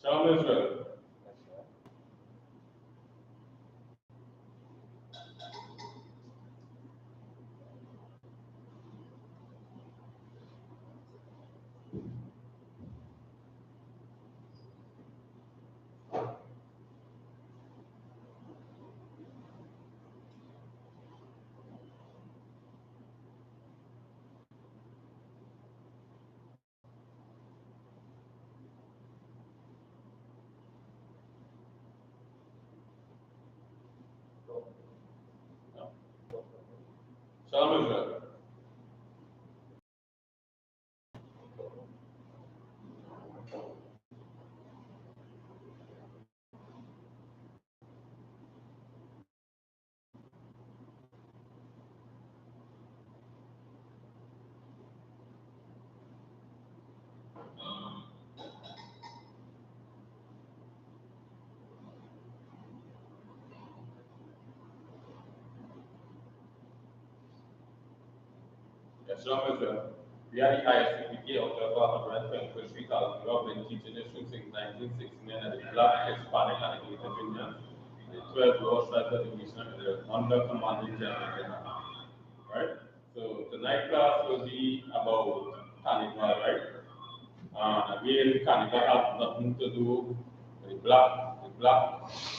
Shalom Israel. Shalom Israel. Yes, Shalom Israel. We are the I.S.U.P.K out of 123,000. We have been teaching this since 1969 at the Black, Hispanic, and Native Indians. The 12 laws that the division under commanding general. Right? So tonight's class will be about Carnival, right? Again, Carnival has nothing to do with the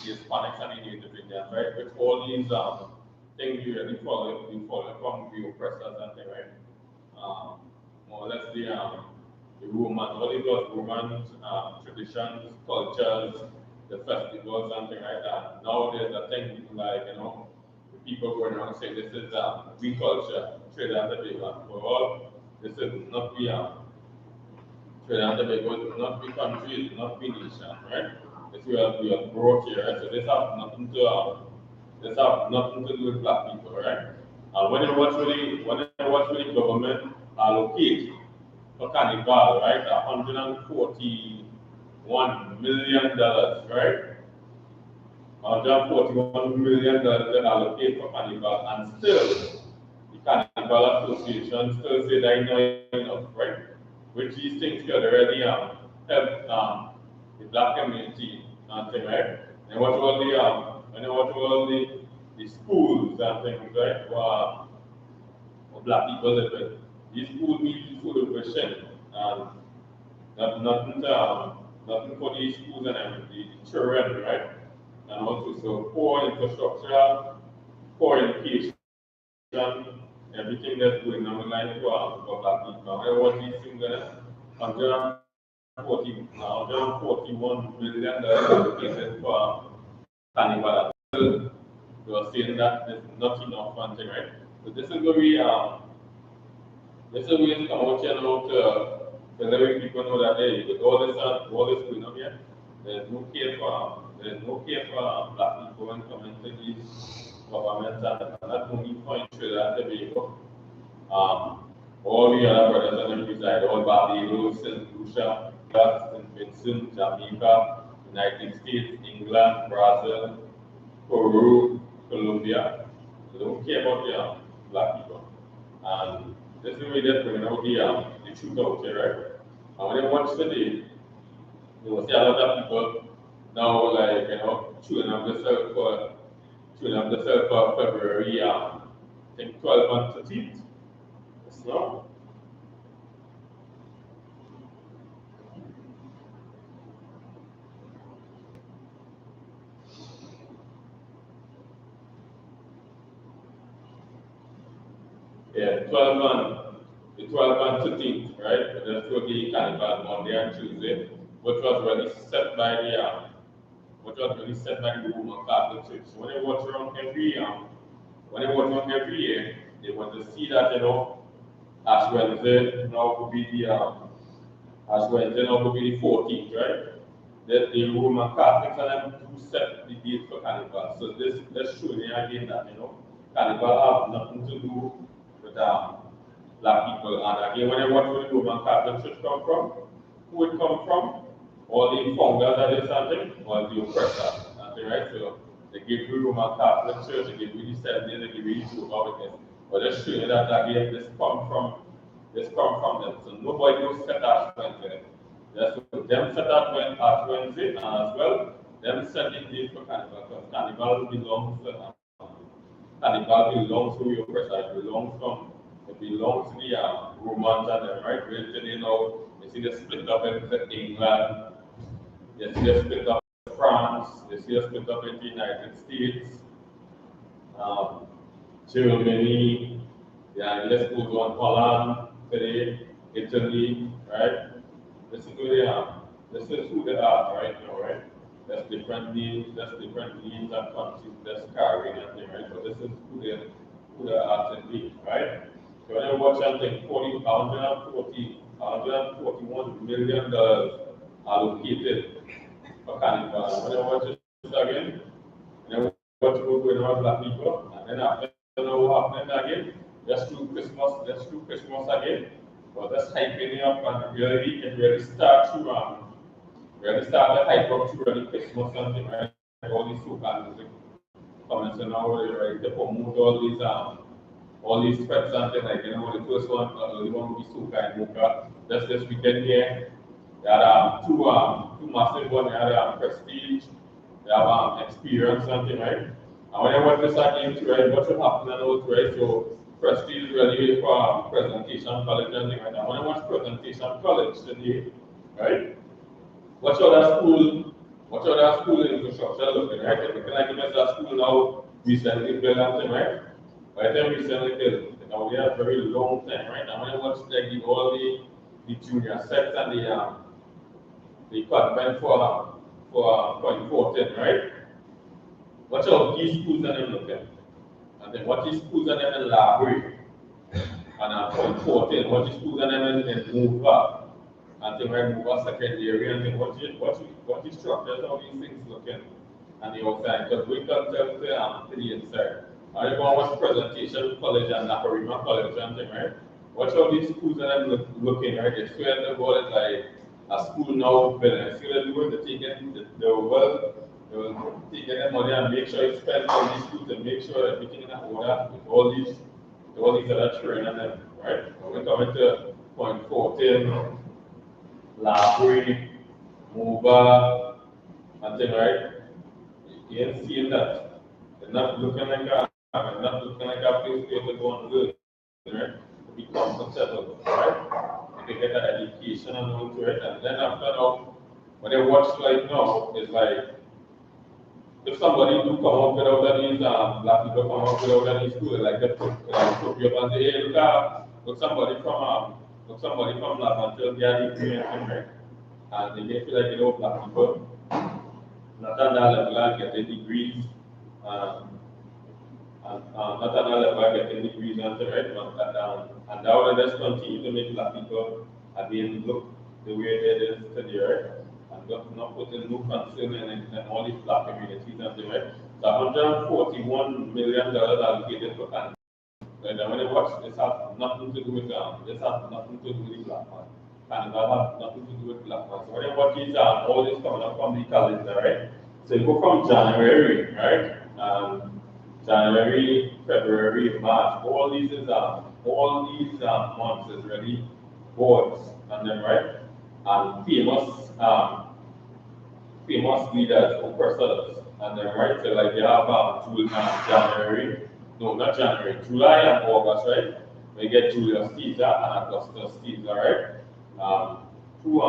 Hispanics and the Native Indians, right? With all these things we follow from the oppressors and things, right? More or less the Roman, all it was Roman traditions, cultures, the festivals and things like that. Now there's a thing like, the people going around saying this is we culture, Trinidad and Tobago. For all, this is not the Trinidad and Tobago, not the country, not the nation, right? This we are brought here, right? So this have nothing to do with black people, right? And when you watch the government allocate for Carnival, right, $141 million, right? $141 million they allocate for Carnival, and still the Carnival Association still say that not enough, right? Which these things could already help the black community and things, right? And watch all the schools and things, right? Where black people live in. These schools need food education, and nothing for these schools and the children, right? And also, so poor infrastructure, poor education, everything that's going on in life for black people. I watch these things that $141 million allocated for Carnival. They are saying that there's not enough funding, right? So this is where we come out here now to let people know that hey, with all this going on here, there's no care for black people when coming to these governments, and not only for Trinidad and Tobago. All the other brothers and reside, all Barbados, St. Lucia, St. Vincent, Jamaica, United States, England, Brazil, Peru, Colombia. They don't care about the black people. And this is the way they're bringing out the truth out here, right? And when they watch today, you will see a lot of people now, like, chewing up themselves for February, I think 12 and 13th. It's not. Yeah, 12 and 13th, right? But that's will be Carnival Monday and Tuesday, which was really set by the Roman Catholic Church. So when they watch around every year, they want to see that Ash Wednesday now could be the 14th, right? That the Roman Catholics and them do set the date for Carnival. So that's showing you again that Carnival have nothing to do with black people. And again, when I watch where the Roman Catholic Church come from, who it come from? All the founders of this something, or the oppressors, right? So they give you Roman Catholic Church, they give you the 7 days, they give you Jehovah's Witness. But just showing you that again, this come from them. So nobody will set Ash Wednesday That's what them set up at Wednesday, and as well, them set the date for Carnival, because Carnival belongs to Carnival belongs to your person, it belongs to the Romans and them, right? Where today now, you see the split up into England, you see the split up into France, you see the split up into the United States, um, Germany, yeah, let's go on Holland today, Italy, right? This is who they are. This is who they are right now, right? That's different names and countries that's carrying and thing, right? So this is who they are today, right? So when you watch something, 141 million dollars allocated for Carnival. When you watch this again, and then what we're going on black people, and then after what happened again, let's do Christmas again. But that's hyping up and really it really start to hype up to really Christmas something, right? All these soca music comments and now right to promote all these threats and things like the first one the one will be soca and mocha. That's this weekend here. They had two massive ones. They had Prestige, they have Experience something, right? And when I watch this again, right, what should happen and all, right? So Prestige really for presentation college and thing, right? And when I watch presentation college today, right? Watch how that school infrastructure looking, right? If you can like that school now recently built and thing, right? By the time recently built, now we have very long time, right? And when I watch like all the junior sets and the convent for important, right? Watch out these schools and them looking. And then watch these schools and them in library. And for important, watch these schools and them in move up. And then right move up secondary and then watch the structures, how these things looking on the outside. Because we can tell to the inside. And you go and watch presentation college and Naparima College and thing, right? Watch how these schools and them looking, right? They swear the word is like a school now building. See what they do? They taking the world, they will take the money and make sure it's spent on these schools and make sure everything in order with all these other children and them, right? When we come into point 14, library, mover, and thing, right? You ain't seeing that. They're not looking like a place where they go and learn, right? To be comfortable, right? They get an education and all to it, and then after now, when they watch like now, it's like if somebody do come up without any black people come up without any school, like they put you up and say, hey, look somebody from Lavantil, they are degree and thing, right? And they may feel like black people, not at that level are getting degrees, um, not at that level are getting degrees and thing, right? And now they just continue to make black people again look the way it is today, right? And not putting no concern in all these black communities and thing, right? So $141 million allocated for Canada. And when I watch, this has nothing to do with this has nothing to do with the black man. Canada has nothing to do with black man. So when I watch these all this coming up from the calendar, right? So you go from January, right? January, February, March, all these months is really boards and then right? And famous leaders or persons. And then right, so like you have January, no, not January, July and August, right? We get Julius Caesar and Augustus Caesar, right? Two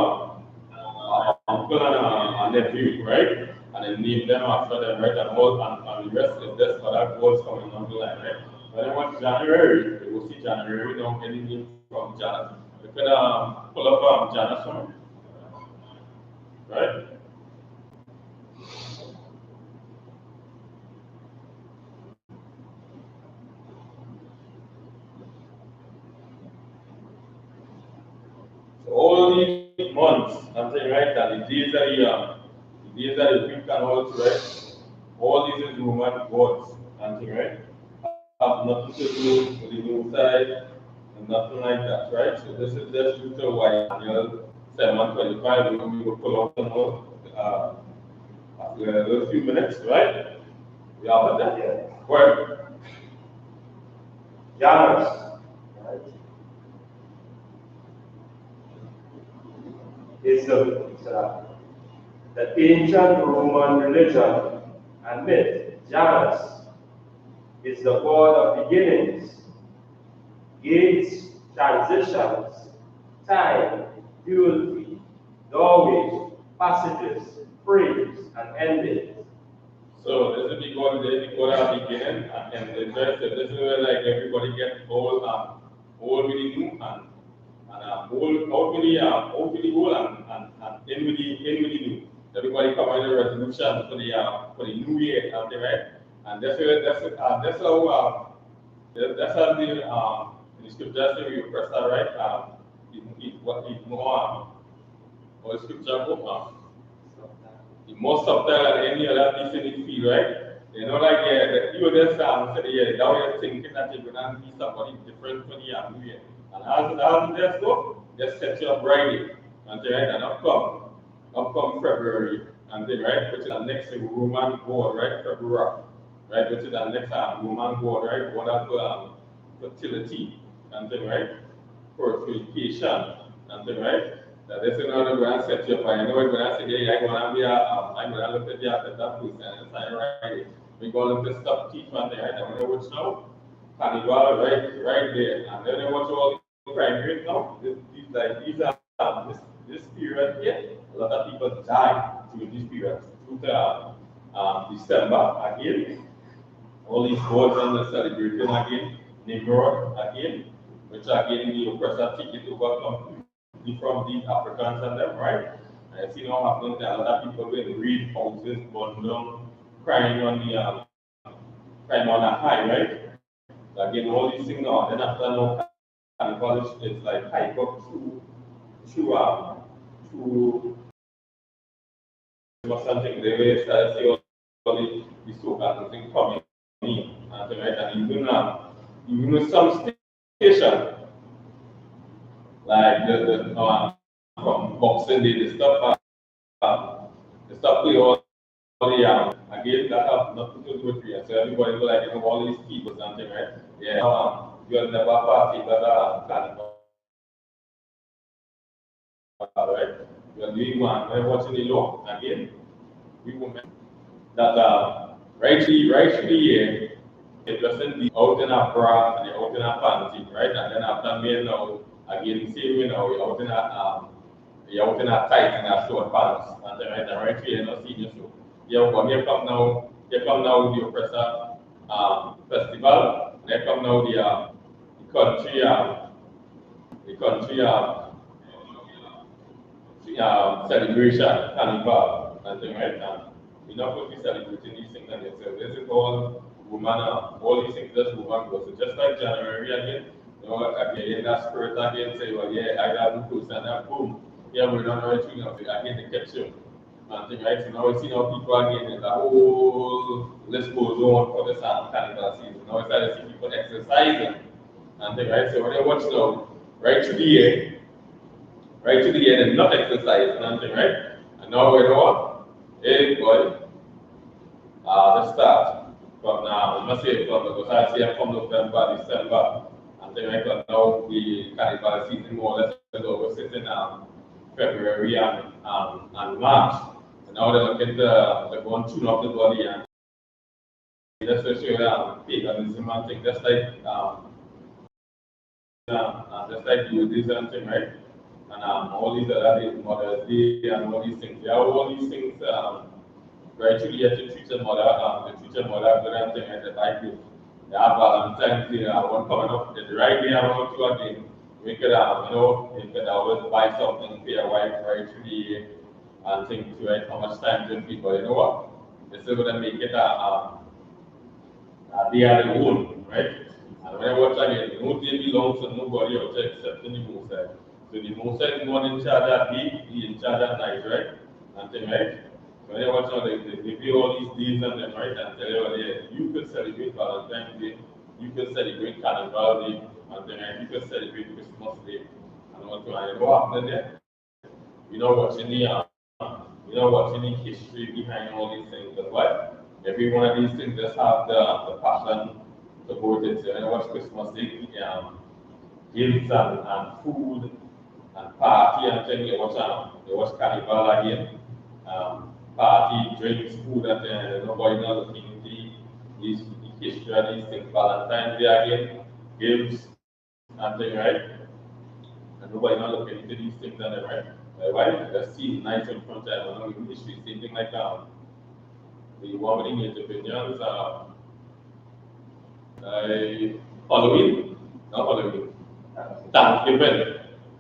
uncle and nephew, right? And then name them after them, right? And the rest is this other goals coming on the line, right? When I watch January, you will see January now getting name from Janus. You could pull up Janus one, right? So all these months, I'm saying right, and the days of the week and all right, all these is Roman gods, I'm saying right, have nothing to do with the moon side and nothing like that, right? So this is just due to why Daniel 7:25 we will pull out some more after a few minutes, right? We have that here. Where? Janus. Right? Isupk. The ancient Roman religion and myth, Janus, is the god of beginnings, gates, transitions, time, duality, doorways, passages, frames, and endings. So this is the god of beginning and the rest. This is where like everybody gets old with the new and old with the old and in with the new. Everybody come with a resolution for the new year, right? And that's how the scripture say we press that right. It more or scripture book the most subtle than any other piece in the field, right? You know, like you just said, yeah, now you're thinking that you're gonna be somebody different for the new year. And as you just go, just set you up right, and right, and upcome February, and then right, which is the next Roman god, right? February, right, which is the next Roman god, right? God of fertility, and then right, purification, and then right. That is another grand set you up. I know when I say, yeah, I'm gonna look at that place and it's like, right, we go look at stuff teach one there, and we know which now, Carnival, right there, and then they watch all the crime rate now. These are this period here, a lot of people die during this period. Through December again, all these boys and the celebrating again, Negro again, which again the oppressor take it over from the Africans and them, right? I see now happening that a lot of people will read houses, burn down, crime on a high, right? So again, all these things now, then after now, Carnival is like hike up to or something. They will start see all the so-called things coming in, right? And even some station like from Boxing Day, the stuff play all the again that have nothing to do with fear. So everybody go like all these people something, right? Yeah, you'll never party but Carnival, right? You're doing one when watching the law again. We will make that right to the year. It doesn't be out in a bra and you're out in a panty, right? And then after me now again same you know you're out in a tight and a short pants and then right here you're not seeing you so. Here come now the oppressor festival, and here come now the country the country celebration, carnival, and things right now. We're not going to be celebrating these things and themselves. This is all woman, all these things just woman goes. So just like January again, you know, again, that spirit again say, well, yeah, I got to post and then boom, yeah, we're not right thing again, the capture. And thing, right? So now we see now people again, the whole list goes on for the carnival season. Now we start to see people exercising and thing, right? So when you watch now, right to the end, right to the end and not exercise nothing, right? And now we know what? Hey boy, let's start from now. We must say from because I see from November, December, and then right now the carnival season more or less is over sitting February and March. And now they're looking to go and tune up the body and just to show paganism and things, just like you this and thing, right? And all these other days, Mother's Day and all these things. Yeah, all these things gradually have to treat the mother good and thing and the like this. Yeah, Valentine's Day, one coming up, the right day around to again. We could you could always buy something for your wife right to the and think to it how much time to people, you know what? This is gonna make it they are the own, right? And when I watch again, no day belongs to nobody else except the Mosai. So the Mosai is not in charge of day, he in charge of night, right? And then, right? So when I watch now, they give you all these days and then, right? And tell you, yeah, you could celebrate Valentine's Day, you could celebrate Carnival Day, and then right, you could celebrate Christmas Day. And what to, and you know what happened there? You know watching the history behind all these things, but what? Every one of these things just have the passion to go with it. So when I watch Christmas Day, gifts and food and party and thing, they watch Carnival again. Party, drinks, food, and nobody knows the these history of these things. Valentine's Day again, gifts and thing, right? And nobody not looking into these things and then, right? Why? Just see nice in front of them. I know in history, same thing like the one with the Native Indians, Halloween, not Halloween, Thanksgiving.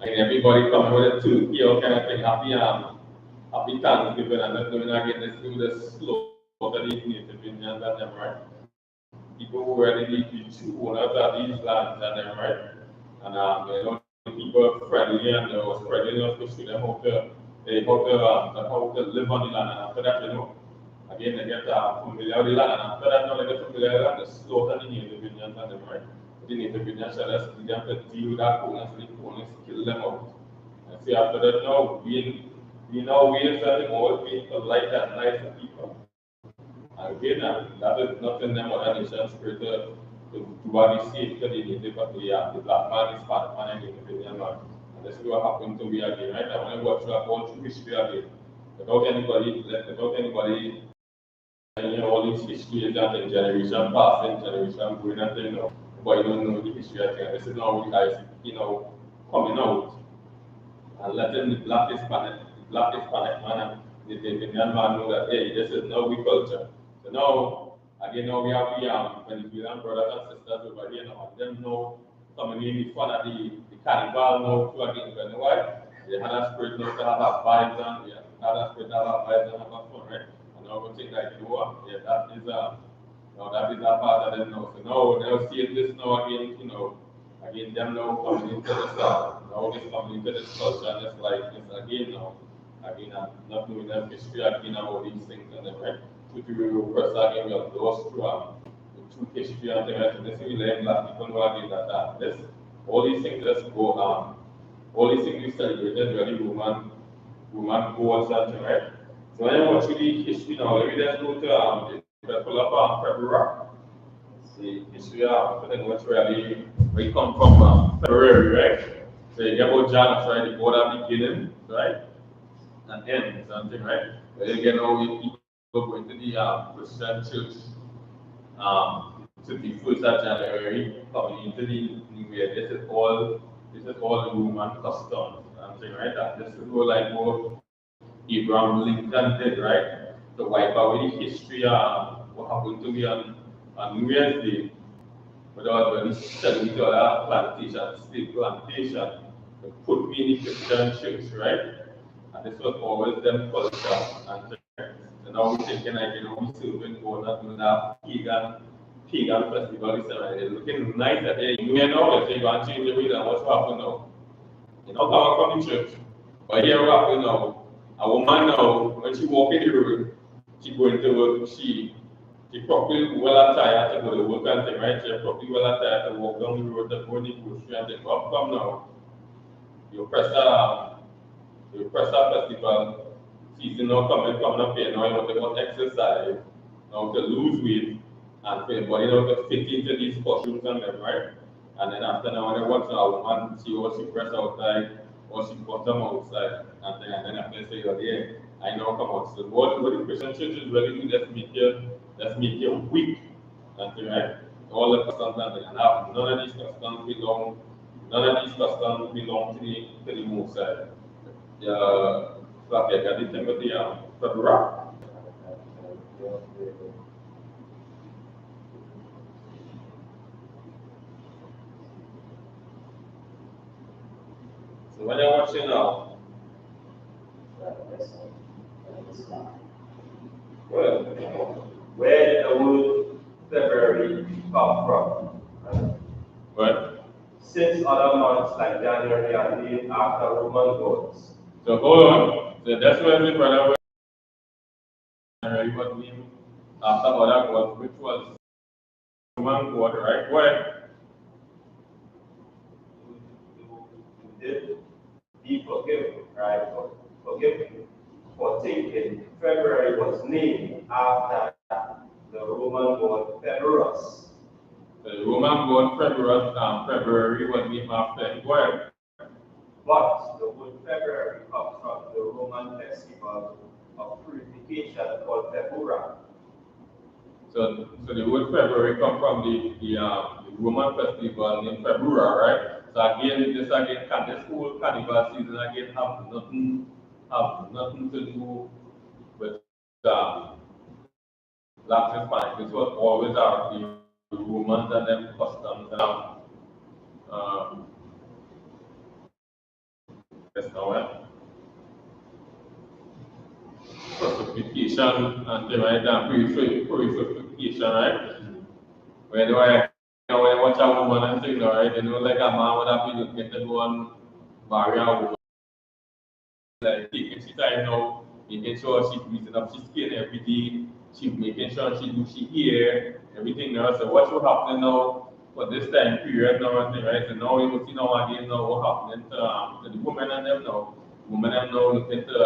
And everybody coming with a turkey or kind of thing, happy Thanksgiving, and then doing again, let's do the slow of these Native Indians and them, right? People who were the true owners of these lands and them, right? And the people friendly and they was friendly enough to show them how to live on the land. And after that, again they get familiar with the land. And after that, they get familiar with the land, they slaughter the Native Indians and them, right? The Native Indians shall just lead them to deal with that coolness, the coolness, kill them out. And see after that now, we know ways that the more being polite and nice to people. Again, that is not in them other nations spirit to body safe to the native, but the black man is part man and the Indian man. And this is what happened to me again, right? I want to go through all through history again. Without anybody, all these histories that in generation passing, generation going and thing, but you don't know the history of things. This is now the I.S.U.P.K, coming out and letting the black Hispanic man and the Indian man know that, hey, this is now we culture. So now, again, now we have the Venezuelan brothers and sisters over here now, and them now coming in the fun of the Carnival now to again, you know why? They had a spirit now to have a vibes and they had a spirit to have a vibes and have a fun, right? And now we think like, yeah, that is a part of them now. So now they're seeing this now again, again, them now coming into this, now this coming into this culture, and it's like, it's again now, again, I'm not doing them history again about these things, and then, right? To do first again, we have lost through the true history and things, right? So this is we let black people know again that this, all these things just go, all these things we celebrated really woman goals and things, right? So when I watch the history now, let me just go to the full of February. See, history I think what's really where you come from February, right? So you get about Jan, right? The border beginning, right? And end, something, right? But then again, all the people go into the Christian church to the 1st of January, coming into the new year. This is all Roman customs, something, right? And this is like what Abraham Lincoln did, right? To wipe away the history what happened to me on New Year's Day. But I was really studying to other plantation, state plantation, to put me in the Christian church, right? And this was always them culture. And now we're thinking like, we serving God, not doing that pagan festival, it's looking nice at the New Year now, they say, go and change the way that what's happening now. Come from the church. But here what happened now, a woman now, when she walk in the road, she go into work, she probably well attired to go to work and thing, right? She probably well attired to walk down the road to go in the grocery and thing. Come now, you press a festival season now coming up here now, you want to exercise, now to lose weight, and for your body now to fit into these costumes and them, right? And then after now, when they watch a woman, see what she press outside, or she bottom outside, and then after say, oh yeah, I know come out. So what the Christian churches really do, let's make you weak, and right? All the customs and now none of these customs belong to the Most High. Like I did with the rock. So when you're watching now, well, where did the word February come from? What? Since other months like January are named after Roman gods. So hold on. So that's where the brother January was named after other gods, which was Roman god, right? Where? Be forgiven, right? Forgiven for thinking February was named after the Roman god February. The Roman god February was named after him. Where? But the word February comes from the Roman festival of purification called Febura. So the word February come from the Roman festival in February, right? So again, this whole carnival season again have nothing to do with Black Hispanic. This was always the Romans and them customs um, yes, now, Classification and the right and purification, right? Where do I when I watch a woman and thing, right? You know, like a man would have been looking to go and marry a woman, like taking she time now, making sure she greasing up she skin every day, she making sure she do she hair, everything now. So what will happen now for this time period now and thing, right? So now you will see now again now what happening to the women and them now. Women are now looking to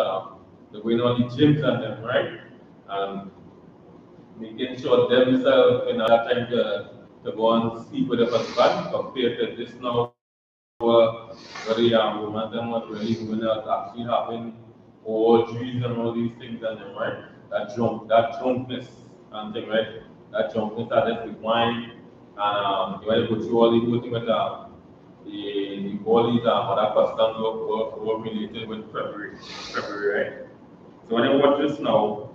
going on the gyms and them, right? And making sure themselves in that time to go and sleep with the husband compared to this now where the woman them what really doing is actually having orgies and all these things and them, right? That drunkenness and thing, right? That drunkenness that is with wine and you want to go through all these things with all these other customs were related with February, right? So when you watch this now,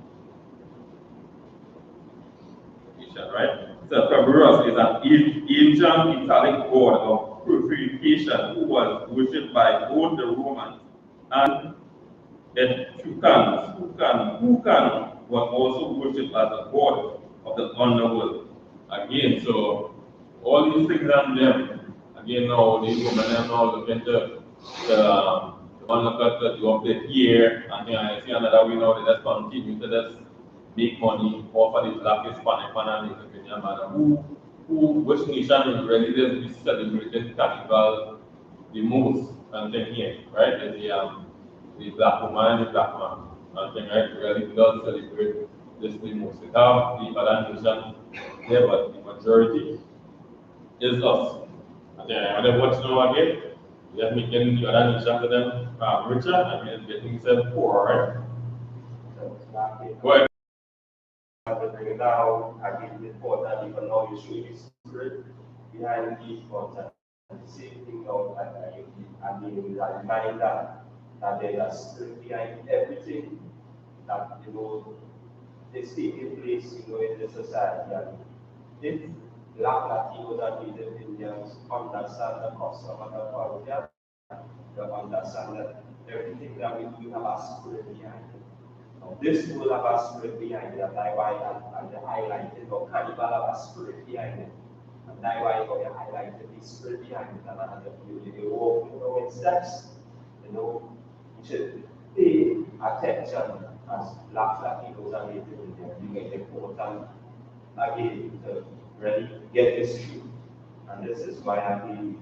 right? So February is an ancient Italic god of purification who was worshipped by both the Romans and who can was also worshipped as a god of the underworld. Again, so all these things and them, again now these women are now looking to one look at the update here, and then I see another way now they just continue to just make money off of the Black Hispanic man and the Kenyan man. Which nation really does be celebrating Carnival the most and then here, right? Is the black woman and the black man. And then right really does celebrate this the most. We have the other nations there, but the majority is us. And then what's now again? We are making the other nations of them richer and we are getting them poor, right? Go ahead. To bring it down, I give the important even though you show the spirit behind the important. The same thing now that I mean that reminder that there's a spirit behind everything that is taking place in the society. And if Black Latinos and Native Indians understand the custom and the culture, they understand that everything that we do have a spirit behind it. This will have a spirit behind it, and that's why and the highlighted or Carnival have a spirit behind it. And that's why we highlighted the spirit behind it, and you walk in steps, you should pay attention as Black Latinos and Native Indians. You get important again to really get this truth. And this is why I believe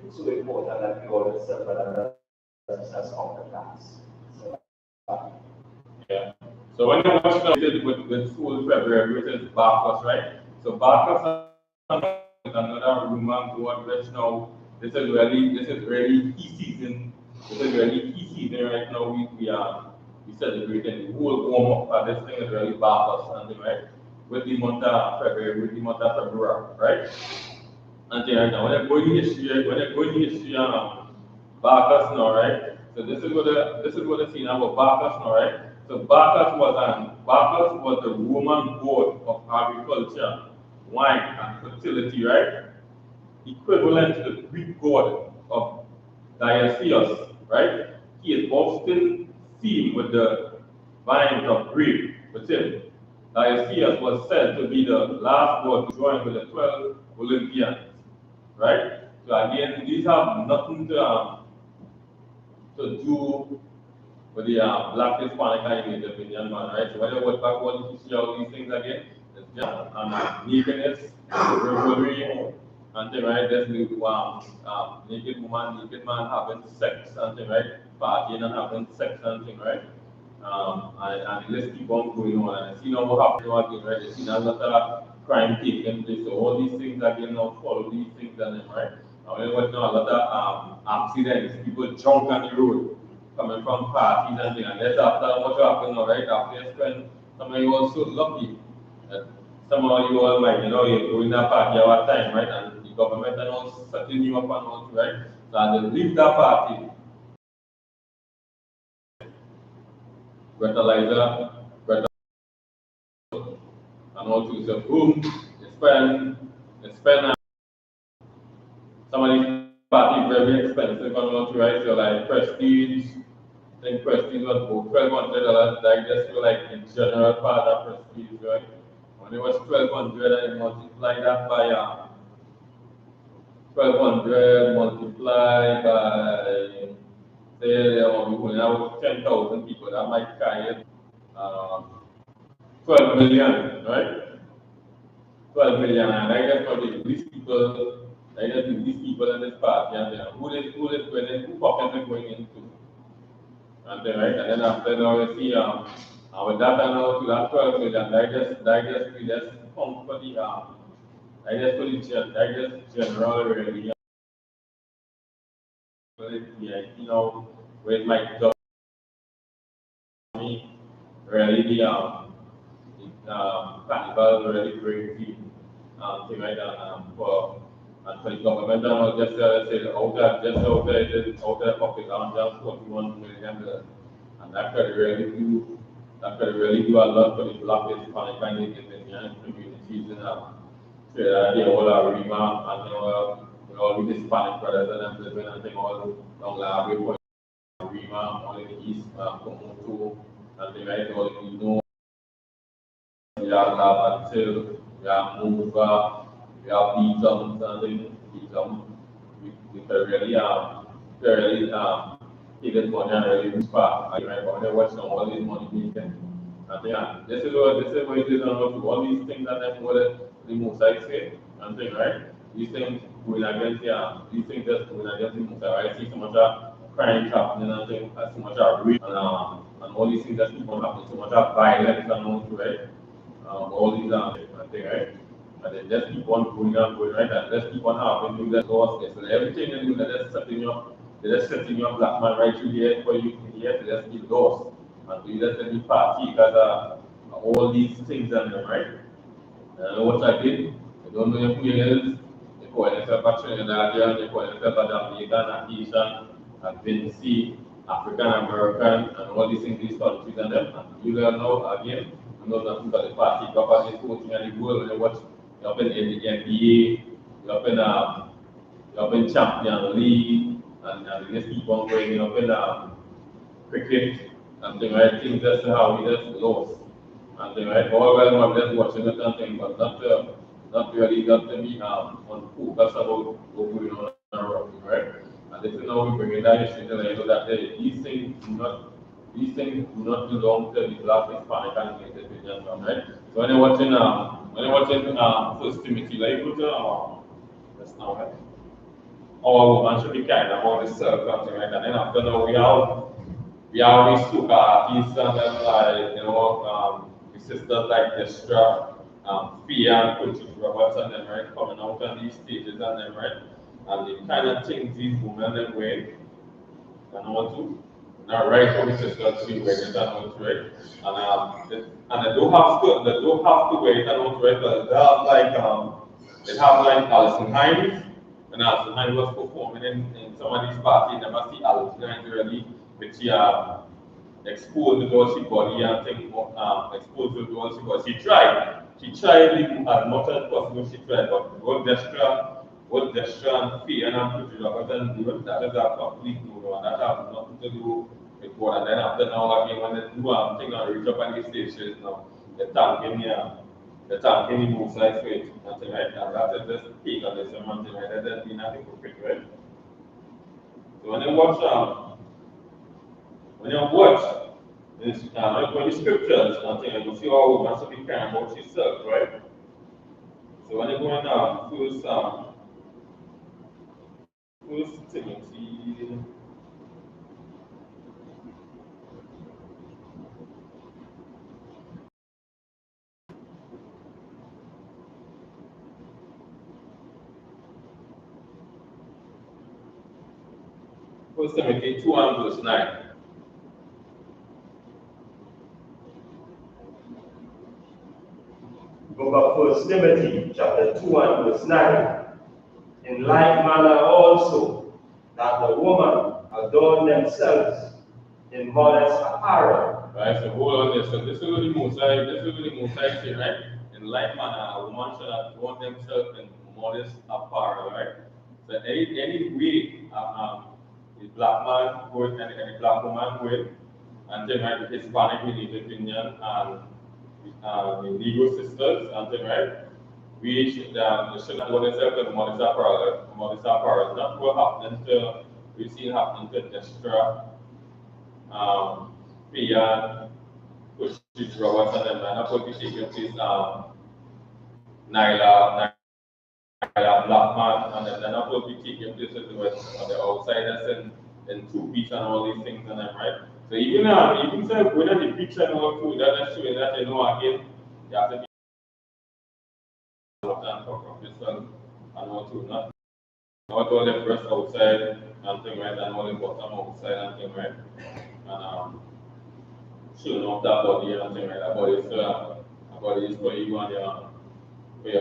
it's so important that we always separate as of the class. Yeah. So when you watch with Soul February, which is Bacchus, right? So Bacchus is another Roman god which now this is really key season. This is really key season right now. We celebrating the whole warm up this thing is really Bacchus and thing, right? With the month of February, right? And then right now when I go in history, Bacchus now, right? So this is what the scene about Bacchus now, right? So Bacchus was the Roman god of agriculture, wine, and fertility, right? Equivalent to the Greek god of Dionysius, right? He is often seen with the vines of grape with him. Dionysius was said to be the last god to join with the 12 Olympians, right? So again, these have nothing to do with the Black Hispanic and Native Indian man, right? So when you watch back all you see all these things again, it's just nakedness, revelry, and thing, right? There's naked woman, naked man having sex, and thing, right? Partying and having sex, and thing, right? And let's keep on going on. And see now what happens again, right? You see now a lot of crime taking place. So all these things again now follow these things and then, right? I mean, was not a lot of accidents, people drunk on the road, coming from parties and things. And that's after what happened, all right? After you spend, some of you all so lucky that some of you all might, you're doing that party our time, right? And the government and all setting you up and all, right? So they leave that party, fertilizer, and all to so boom, they spend some of these parties very expensive and all to right, so like prestige. I think Prestige was about $1,200, like just for like the general part of Prestige, right? When it was 1,200 and multiply that by 1,200 multiplied by say we only have 10,000 people that might carry it. 12 million, right? 12 million, and I guess for these people, I guess these people in this party, and who is going in, who pocket is going into? And then, right, and then after now you see with that and now to that 12 million, we just come for the general really with my job really Carnival really crazy thing like that for the government and all just say out there pocket around just 41 million dollars. And that could really do a lot for the black Hispanic and Indian communities in the whole Rima and all the Hispanic brothers and them living and thing all down La Rima, all in the east, Komoto, and the right all in the north. We have until we have Mova, we have Beatums and then Beatum. We can really take this money and really move back. I right, but when I watch all this money making, and yeah, this is what it is and all these things that them what the Mosai say and thing, right? These things going against these things just going against the Mosai, right? See so much crime happening and things, so much rape and all these things that keep on happening, so much violence and all, right? All these thing, right? And then just keep on going, right? And just keep on having things that laws there. So everything you do, they're just setting your black man right through here for you in here to just be lost. And you just let me party because all these things and them, right? And I know what I did. I don't know who you is. They call themselves a Trinidadian, they call themselves a Jamaican, a Haitian, a Vinci, African American, and all these English countries and them. And you don't know again, you know nothing but the party, cover this whole thing and the goal when you watch, you're up in the NBA, you're up in Champion League, and you just keep on going, you're up in cricket, and thing, right? Things that's how we just lost. And thing, right? All well, I'm just watching it and thing, but not really got to be on focus about what's going on around me, right? And this is how we bring in that issue to you know that these things do not belong to the black Hispanic and Native Indian one, right? So when you're watching First Timothy, like go to that's now right? Our woman should be kind about the circle and thing, right? And then after now we have I.S.U.K artists and then like the sisters like Destra, Fia and Coaches Roberts and them right coming out on these stages and them right. And the kind of things these women them wear and all too. Now right for the sisters to be wearing that out right. And they don't have to wear it out right, but they have like Alison Hines and Alison Hines was performing in some of these parties, never see Alison Hines really with exposed to all she body and thing, exposed to all she body. She tried it as much as possible, she tried, but both gesture and fear and put it up, and even that is a complete no, and that has nothing to do with what. And then after now, again, when they do thing and reach up on the stage, now, the tank any moves like straight, nothing like that. That is just take on the same thing, right? That has been a hypocrite, right? So when you watch when the scriptures and things, you see how a woman should be caring about herself, right? So when you go in first Timothy, First Timothy 2 and verse 9. Book of 1 Timothy, chapter 2 and verse 9. In like manner also, that the woman adorn themselves in modest apparel. Right, so hold on there. So this is what the Mosai say, right? In like manner, a woman should adorn themselves in modest apparel, right? So any way a black man going and a black woman going, and then right, the Hispanic, Native Indian, and the Negro sisters, and then right, we should adorn themselves in modest apparel. Modest apparel. Not what happening to we've seen happening to Destra, Pian, Push Roberts, and then man, what we take place, Nyla black man, and then that will be taking place on the outsiders and 2 feet and all these things and them, right? So even when the picture and all too, that's showing that again, you have to be and for professional and all too, not all the breast outside and thing, right, and all the bottom outside and thing, right? And showing off that body and thing, right? That body is for you and your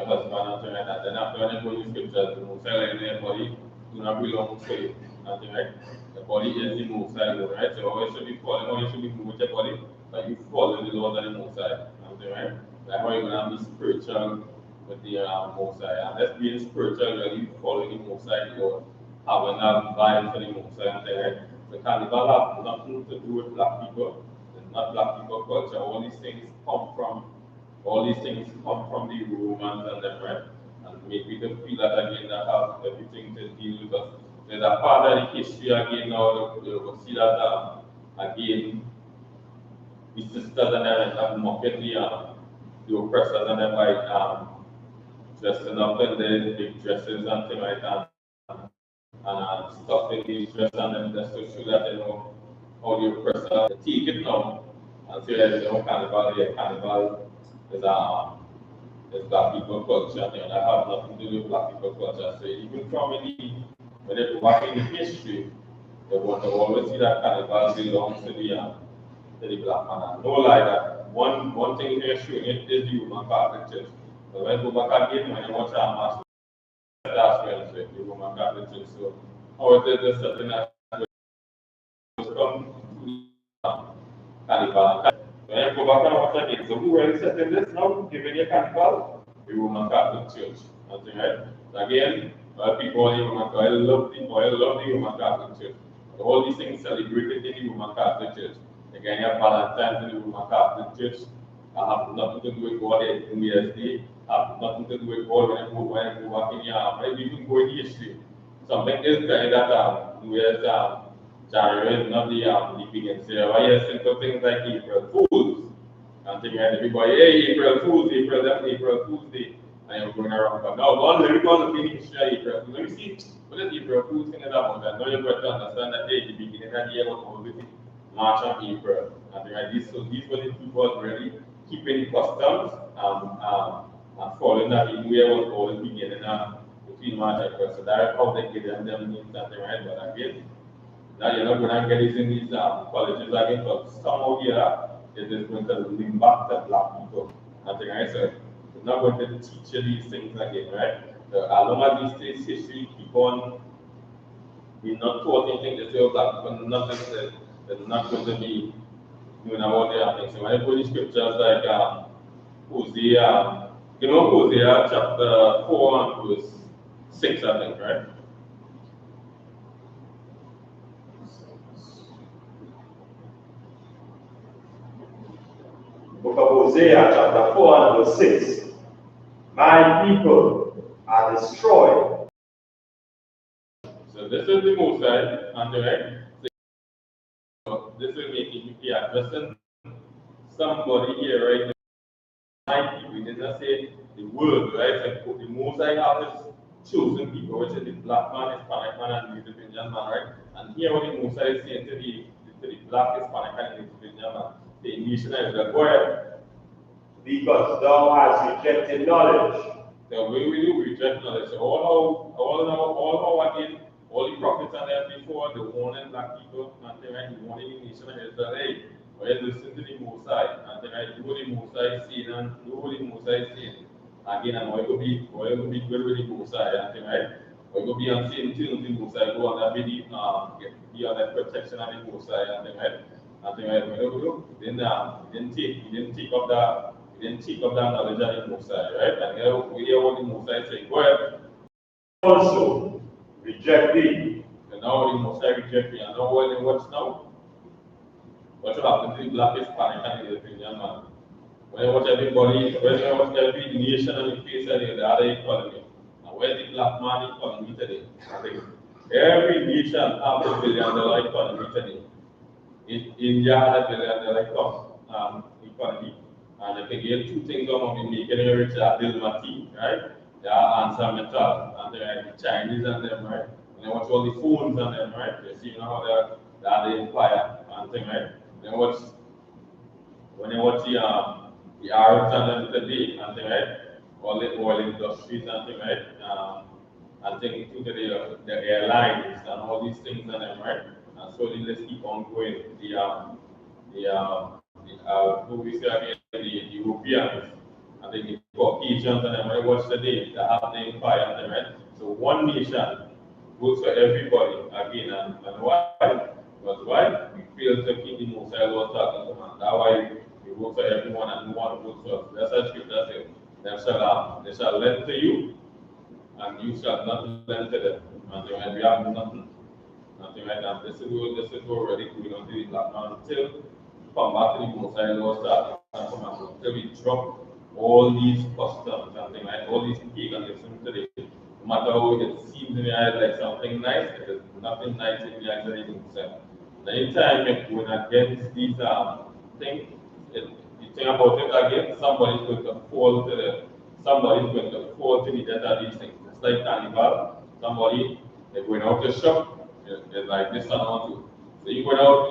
husband and thing like that. Then after when you go in scriptures, the most in their body do not belong to you. Nothing, right? The body is the most high, right? So always should be following, always should be moving with your body, but you follow the laws of the most high. Nothing, right? That's how you're gonna be spiritual with the most high. And that's being spiritual, you follow the most high, or having that vibe for the most high and thing, right? So Carnival has nothing to do with black people. It's not black people culture. All these things come from the Romans and them, right? And make people feel that again that have everything to deal with us. There's a part of the history again now, you'll see that again, the sisters and them have mocked the oppressors and them by dressing up in the big dresses and things like that. And stuffing these dresses and them just to show that how the oppressor take it now. And say that carnival is black people culture, and that have nothing to do with black people culture. So even from when they go back in the history, they want to always see that carnival belongs to the black man. And no lie that one thing here showing it is the Roman Catholic Church. But when you go back again, when you watch our mass, that's when it's the Roman Catholic Church. So how it is something that come to carnival. When you go back and watch again, so who really setting this now, giving you carnival? The Roman Catholic Church. Nothing, right? So again, people in the I love the Roman Catholic Church. So all these things celebrated in the Roman Catholic Church. Again, you have Valentine's in the Roman Catholic Church. I have nothing to do with God in New Year's Day. I have nothing to do with God when I go back in your maybe even go in history. Something is kind that New Year's January is not the beginning. So why you simple things like April Fools and things like everybody, hey, April Fools Day, and you're going around. But now let me go and look in history of April Fools. Let me see what is April Fools thing about that. Now you're going to understand that hey, the beginning of the year was always March and April. And like this, so these were the people really keeping the customs and following that the new year was always beginning between March and April. So that's how they give them names and things, right? But again, now you're not going to get this in these colleges again, but somehow here it is going to link back to black people. Nothing I said. It's not going to teach you these things again, right? So as long as these days history keep on being not taught anything to say black people, nothing said, there's not going to be doing about their things. So when I put the scriptures like Hosea, Hosea chapter 4 and verse 6, I think, right? Book of Hosea, chapter 4 and verse 6. My people are destroyed. So this is the Most High, and right? So this will make you be addressing somebody here, right? My people, he did not say the word, right? So the Most High have his chosen people, which is the black man, Hispanic man, and Native Indian man, right? And here what the Most High is saying to the black, Hispanic, and Native Indian man, the nation of Israel, go ahead. Because thou hast rejected knowledge. The way we do reject knowledge. So all the prophets and them before God, the warning black people, and then right, the warning the nation of Israel, hey, or you listen to the Mosai, and then right, do what the Mosai saying, and do what the Mosai saying. Again, and we go be good with the Mosai, and then right, we go be on same thing with the Mosai, go on that be on that protection of the Mosai, and then right, when you go, then he didn't take up that. He didn't take up that knowledge of the Mosai, right? And here we hear what the Mosai say, go ahead. Also reject thee. And now the Mosai reject me. And now what's now? What will happen to the black Hispanic and the European man? When you watch everybody, when you watch every nation on the face of the other economy, and where's the black man economy today? I think every nation has a billion-dollar economy today. India has a billion-dollar economy. And I think here two things are going to be making it rich, Dilmati, right? They are answer metal, and they're the Chinese and them, right? And then watch all the phones and them, right? You see how they are the empire and thing, right? Then watch when you watch the Arabs and them today and thing, right? All the oil industries and thing, right? And thing to the airlines and all these things and them, right? And so they just keep on going. Who we say again, the Europeans, and the Caucasians, and then when I watch today, they have the empire, and then, right? So one nation goes for everybody again, and why? Because why? We fail to keep the Most High laws talking to man. That's why we vote for everyone and no one votes for us. That's what Scripture says. They shall lend to you, and you shall not lend to them. And they will have nothing. Nothing like that. This is already going on to the black man until come back to the Most High laws start and come back until we drop all these customs and things like all these paganism today. No matter how it seems in the eyes like something nice, it is nothing nice in the eyes of the Most High. Anytime you're going against these things, you think about it again, somebody's going to fall to the death of these things. It's like Carnival. Somebody they're going out to shop, it's like this and all too. So you going out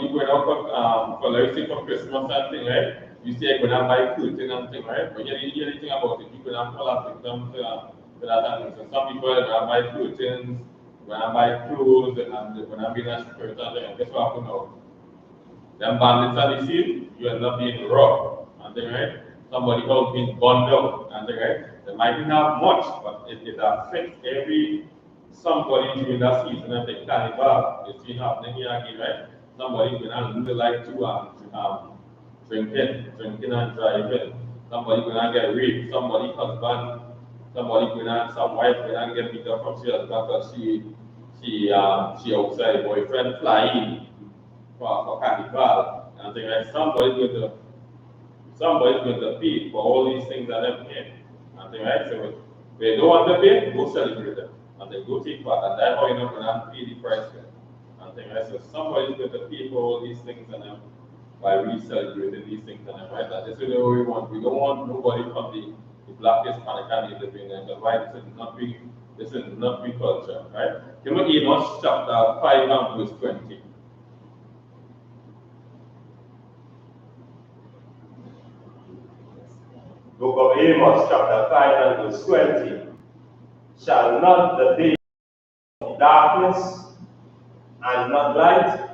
for let's say for Christmas and thing, right? You say you're gonna buy clothing and thing, right? But you didn't hear anything about it. You're gonna fall off victim to that and so some people are gonna buy clothing, gonna buy clothes, and they're gonna be in a spirit and thing. Guess what happened now? Them bandits are the same, you end up being robbed, and thing, right? Somebody else being gunned out, and thing, right? They might not have much, but it affects every somebody during that season of the carnival. You see happening here again, right? Somebody gonna lose like to drinking and driving. Somebody gonna get raped. Some wife gonna get beat up from she husband because she outside boyfriend flying for carnival and things like somebody's going to pay for all these things that they're paying. And things right? So they don't want to pay, go celebrate them. And they go take part. And that's how you're not going to pay the price for it. And things right? So somebody's going to pay for all these things and them by re-celebrating these things and them, right? And this is what we want. We don't want nobody from the black Hispanic community living there. Because why this is not be culture, right? Give me Amos chapter 5 and verse 20. Book of Amos, chapter 5 and verse 20. Shall not the day of darkness and not light?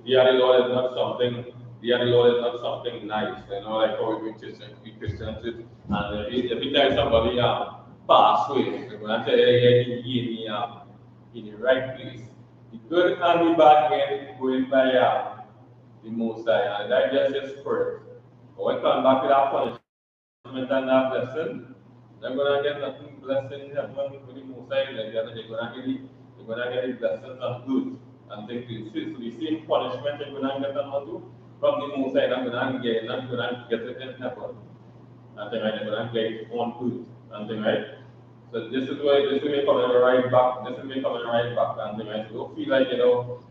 The other Lord is not something. The other Lord is not something nice. You know, like how we Christians it. And every time somebody pass away, they're going to tell you in the right place. The good and the bad men going by the Most High, and that just is spirit. But when come back to that punishment and that blessing, they're gonna get nothing blessing in heaven with the Most High. They're gonna get the blessings and good and things to see. So the same punishment they're gonna get them do from the Most High, they're gonna get it in heaven. And they're gonna get it on good and thing, right? So this is me coming right back. This is me coming right back, and they might don't feel like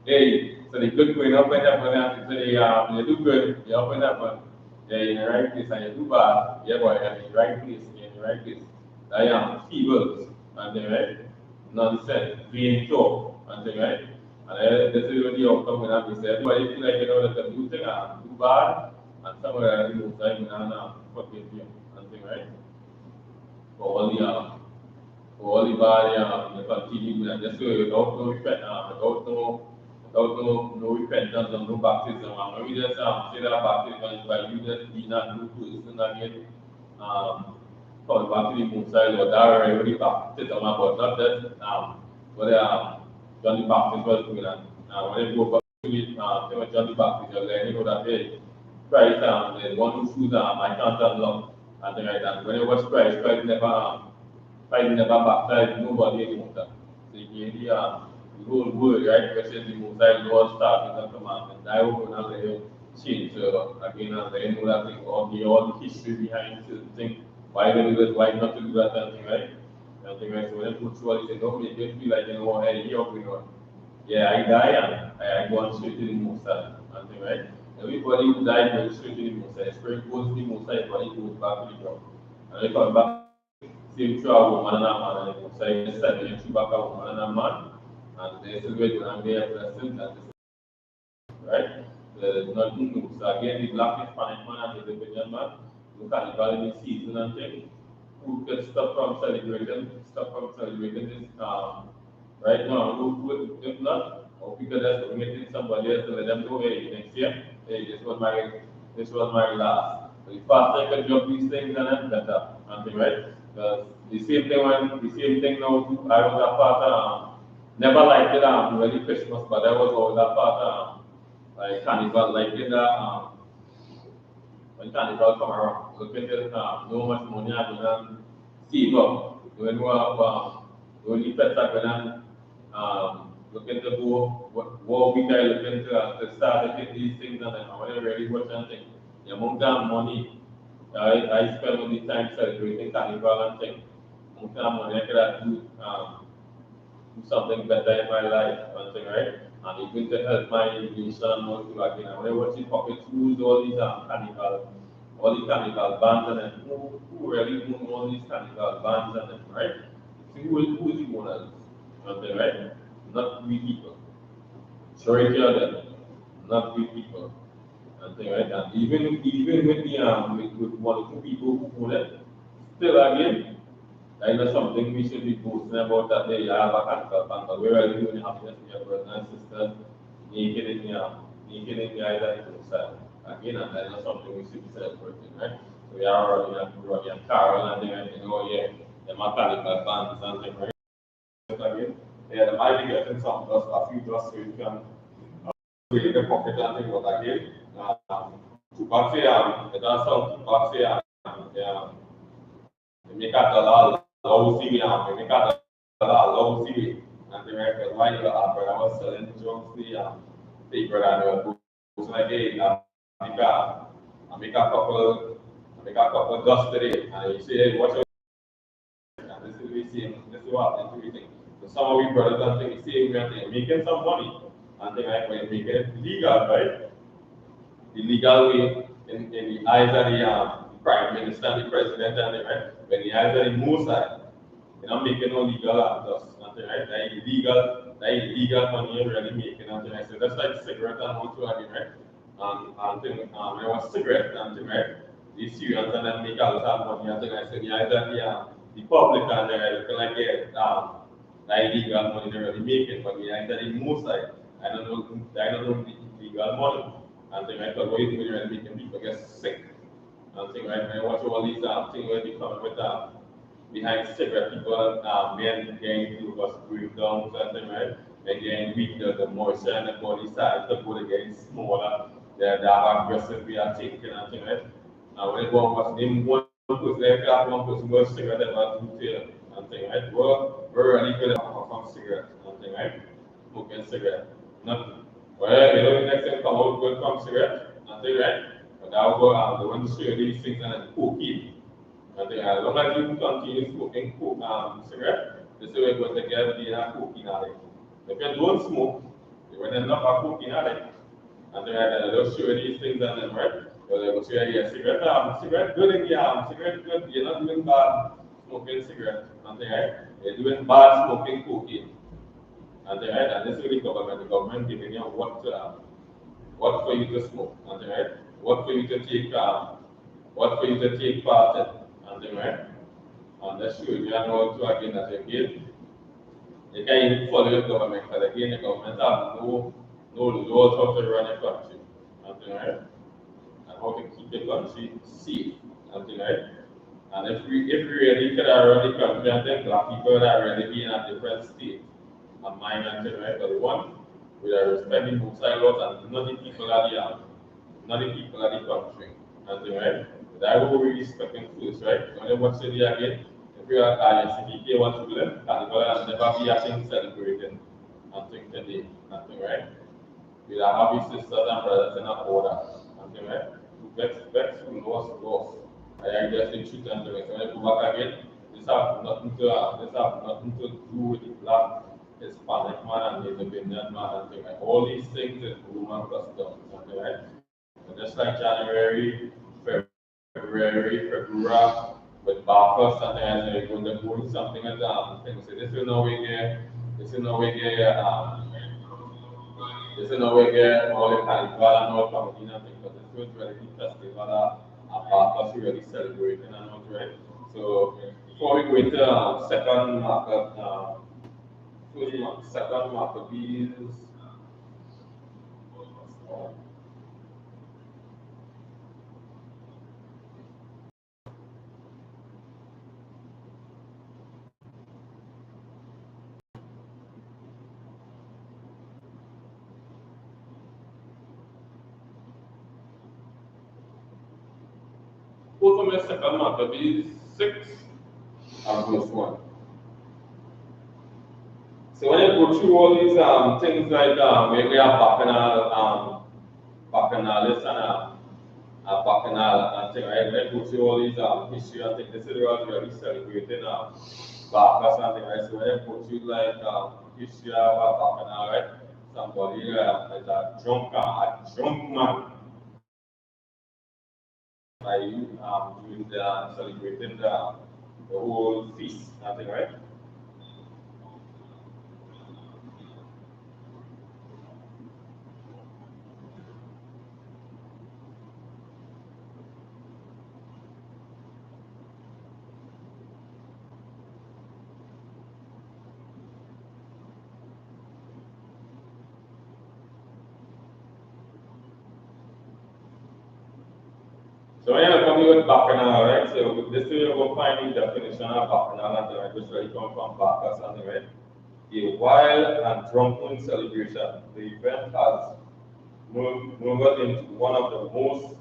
hey, so the good going up in heaven, and so you do good, you're up in heaven, you're in the right place, and you do bad, yeah, boy, you're in the right place, you're in the right place. I am feebles, and they right, nonsense, vain talk, and they right, and this is what the outcome will have. Everybody feel like that the do thing and do bad, and somewhere else you and forgive you, and they right, for all the body, you continue with that. Just so without no repent, without no repentance and no baptism. And we just say that baptism is by you just being a new person again. Called back to the moon side or that already baptism, but not that what John the Baptist was doing. And when they go back to it, they were John the Baptist, you know that they Christ the one who shoes I can't unlock and things like that. When it was Christ never baptized nobody anymore. So he the whole word, right? Which is the most high Lord starting the commandment. I will not let you change again and then know that thing all the history behind certain thing. Why they do it, why not to do that and thing, right? And thing right. So when they put through all this, don't make you feel like you know, hey, you're going on. Yeah, I die and I go on straight to the most high and thing, right? Everybody who died goes straight to the most high. Spirit goes to the most high, body goes back to the ground. And they come back same through a woman and a man, and the most high decided to back a woman and a man. And they celebrate when I'm there blessing and right? There's nothing new. So again, the black Hispanic man and the Liberian man, look at the Carnival season and thing. Who gets stuff from celebrating this right now? Who if not, or people that's bring it in somebody else to let them know, hey, next year, hey, this was my last. So the faster I can drop these things and then better. And right? Because the same thing now, I was a part never liked it really Christmas, but I was always a part like Carnival, like in the when Carnival come around, look at it, no much money I'm gonna save up. When we have when you pet up and look into what we can look into to start to get these things and then when you really watch and think the amount of money I spend all the time celebrating Carnival and think amount of money I could have do something better in my life, something right? And it's going to help my education more to again. And when I watch the puppet schools, all the carnival bands and then who really own all these carnival bands and then right? So who is the owners? Something right? Not we people. Sorry to them, not we people. Something right? And even with the with one or two people who own it, still again. I know something we should be boasting about that day. You have a carnival bank, but we're really doing happiness in your brothers and sisters, naked in the eyes and inside. Again, and I know something we should be celebrating, right? So we are running and Carol and then, you know, yeah, the carnival bands and things, right? Again, yeah, they might be getting some dust, a few dust so you can really the pocket and things, but again, to back say, it does sound to back say, yeah. Make a dollar low CV now, make a dollar low CV. And the record why you are, but I was selling jokes the paper and books like hey, I make a couple dust today. And you say, hey, watch out. And this is we see, this is what this is we think. So some of we brothers and things say we are making some money. And they like when making it legal, right? The legal way in the eyes of the prime minister, the president, and the right. When the eyes of the most side, you're not making no legal just nothing, right? That illegal money you're really making, nothing, right? So that's like cigarette and one to again, right? And thing, when it was cigarette, nothing, right? The Syrians and then make a lot of money, nothing, right? So the eyes of the public and they're looking like that illegal money they're really making, but the eyes of the most side, I don't know the illegal money. And thing like what you doing and making people get sick. And thing like when I watch all these things where they come with behind cigarette people men getting glucose breakdowns and thing right. And getting weaker, the moisture and the body starts the body getting smaller, they're aggressive we are thinking and thing right. And when it go was name one person like that one person was cigarette about two and thing right. We're really good at from cigarette and thing right. Smoking cigarette. Nothing. Well, you know, the next time come out good from cigarette, nothing, right? But I will go out, they want to show you these things and then cocaine. Nothing, as long as you continue smoking cigarette, this is where you're going to get the cocaine addict. If you don't smoke, you will end up a cocaine addict. Nothing, right? They'll show you these things and then, right? So they will show you, yeah, cigarette good in the cigarette good, you're not doing bad smoking cigarette, nothing, right? You're doing bad smoking cocaine. And right, and this is the government giving you what for you to smoke, and right, what for you to take part in, and right. And let's show you know to again that again. You can't even follow your government because again the government have no laws how to run a country. Something right? And how to keep the country safe. Something right? And if we really could run the country and then black people that are really be in a different state and mind and thing, right? But one, we are respecting both sides and not the people at the not the people at the country. And thing, right? But I will be respecting first, right? So when you watch it again, if you are I.S.U.P.K want to learn, Carnival and never be a thing celebrating and thing today. And thing, right? We are having sisters and brothers in a order. And thing, right? Vex who lost. I guess the truth and the way. So when I go back again, this have nothing to do with the black Hispanic man and Native Indian man and thing like all these things is Roman customs, something right? And just like January, February, with Bacchus and then they're going to do something like that. Things. So this is no way here, this is no way here, this is no way here, all the Carnival and all comedy and things, but this was really the festival Bacchus really celebrating and all, right? So before we go into second market, second Maccabees. Go from your second Maccabees 6 and verse 1. So when you go through all these things like where we have Bacchanalists and Bacchanal and things, right? When you go through all these history and things, this is what we are celebrating Bacchus and things, right? So when you go through like history of Bacchanal, right? Somebody is a drunk man. By you doing celebrating the whole feast, something, right? So when you're coming with Bacchanal, right? So this way you're going to find the definition of Bacchanal and right, which really come from Bacchus and right? A wild and drunken celebration. The event has moved into one of the most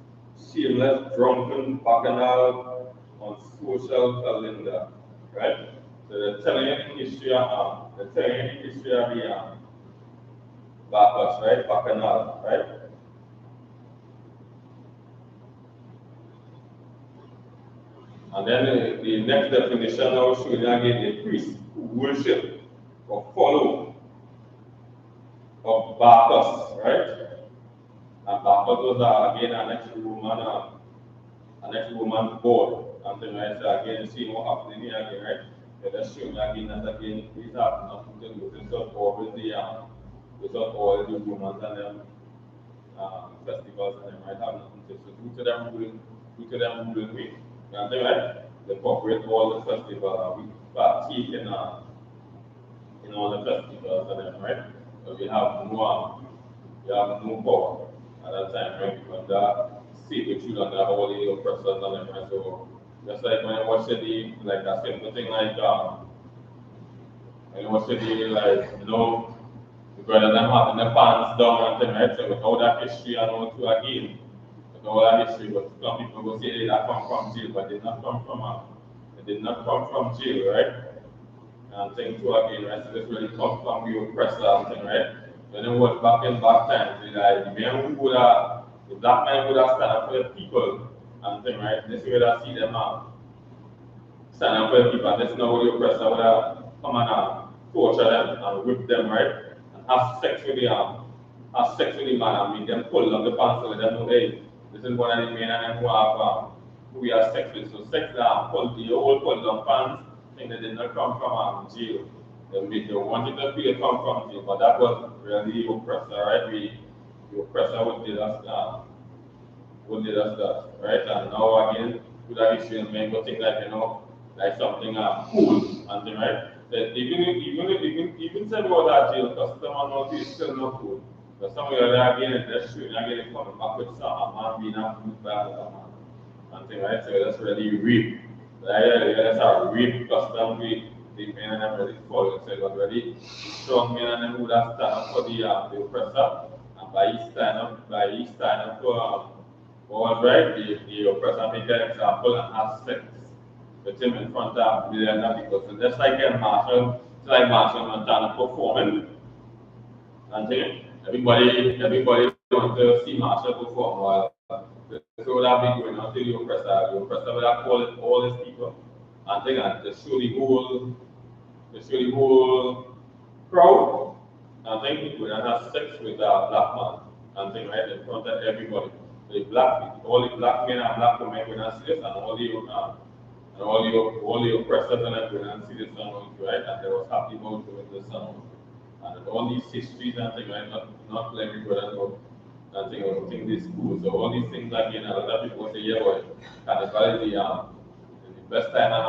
shameless drunken Bacchanal on social calendar, right? So they're telling you the history of the Bacchus, right? Bacchanal, right? And then the next definition I will show you again a priest who worship or follow of Bacchus, right? And Bacchus was again an ex-Roman god. And then right, so again, you see what happening here again, right? So let's show you again that again, these have nothing to do with this always with all the Romans and them festivals and them, right? Have nothing to do to them ruling week. You understand, right? They incorporate all the festivals and we partake in all the festivals and them, right? So we have no power at that time, right? Because that servitude and that all the oppressors and them, right? So just like when you watch the like a simple thing like when you watch the like the brothers them having the pants down and thing, right? So without that history and all too again, without that history, but some people go say that come from jail, but they did not come from jail, right? And thing too again, right? So this really come from the oppressor and thing, right? When you watch back in back times, the men who would have, the black men would have stand up for the people and thing, right? This way that see them stand up for the people, and this is not what the oppressor would have come and torture them and whip them, right? And have sex with the man and make them pull on the pants so let them know, hey, this is one of the men and them who we have sex with. So sex pull the whole pull down pants thing that did not come from jail. They wanted to feel it come from jail, but that was really the oppressor, right? The oppressor would did us that, right? And now again, with that issue, men go think like, like something cool and thing, right? That even said about that jail custom and all this still not cool. But somewhere they are getting that shit, they're getting coming back with some man being a good bad man and thing, right? So that's really rape. That's a rape custom the men and them really follow. So it was really strong men and them who that stand up for the oppressor, and by each stand up for what right, the oppressor make an example and have sex with him in front of the other people. So that's like a martial, it's like martial Montana performing. And then everybody wants to see Marshall perform. While so that be going on to the oppressor will call it all these people. And then to show the whole crowd. And then people will have sex with a black man. And then right in front of everybody. All the black men and black women will not see this, and all the oppressors and everyone will not see this song, right? And they was happy about doing the song. And all these histories and things, right? Not let everybody know and think this cool. So all these things again, a lot of people say, yeah, boy, Carnival is the best time of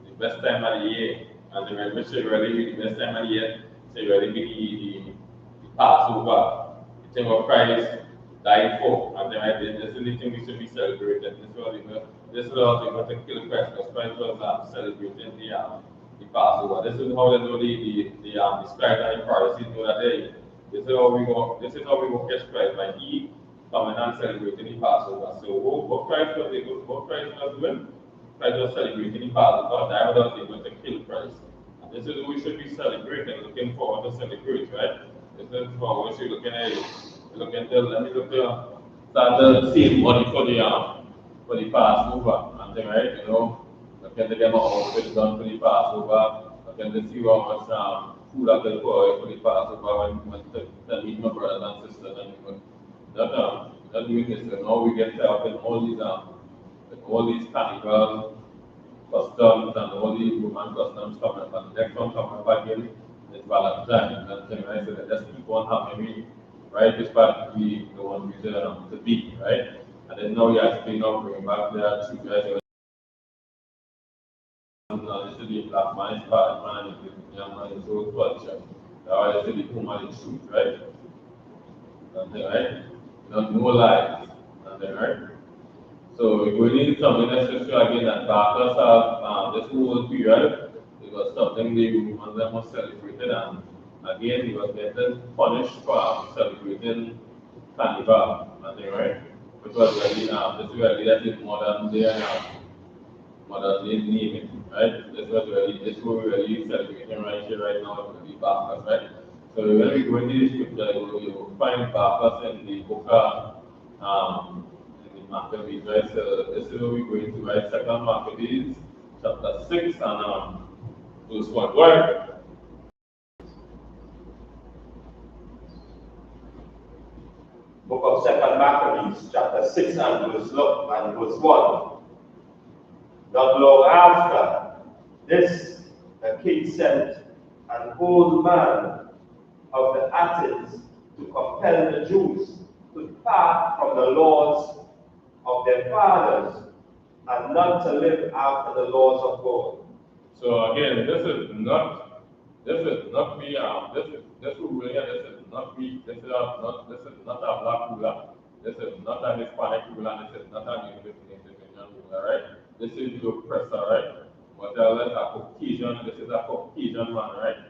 the best time of the year. And the which is really the best time of the year, say really be the Passover, the thing of Christ died for. And then this is the thing we should be celebrating. This is what they're going to kill Christ, because Christ was celebrating the Passover. This is how they know the scribes and the Pharisees know that this is how we go catch Christ by he coming and celebrating the Passover. So what Christ was doing? Christ was celebrating the Passover. That was they going to kill Christ. And this is what we should be celebrating, looking forward to celebrate, right? This is for what we're looking at. Let me look at start the save money for the Passover and then right, can they get my outfit done for the Passover? Can they see how much food I can for the Passover when meet my brothers and sisters and not doing this. So now we get set up in all these carnival customs and all these Roman customs coming up. And the next one coming back in is Valentine and thing, right? So that just keep on happening, right? This part we don't want to be, right? And then now you are speaking of bringing back the truth, right? This is the black man's part, man, the young man is old culture. This is the woman is truth, right? And then, right? No lies. And then, right? So we need something necessary again that Barclays have this whole period. It was something the women them was celebrated, and again he was getting punished for celebrating Carnival. And then, right? Which was really this is really that is modern day modern day naming, right? This was we're really celebrating right here, right now with the Barclays, right? So when we go into this scripture, you will find Barclays in the book Maccabees, right? So this is what we're going to, right? Second Maccabees, chapter 6 and verse 1. Right? Book of Second Maccabees, chapter 6 and verse 1. Not long after this, the king sent an old man of the Athens to compel the Jews to depart from the laws of their fathers and not to live after the laws of God. So again, this is not me. This ruler here. This is not me. This is not a black ruler. This is not a Hispanic ruler. This is not a Native Indian ruler, right? This is the oppressor, right? But a Caucasian. This is a Caucasian man, right?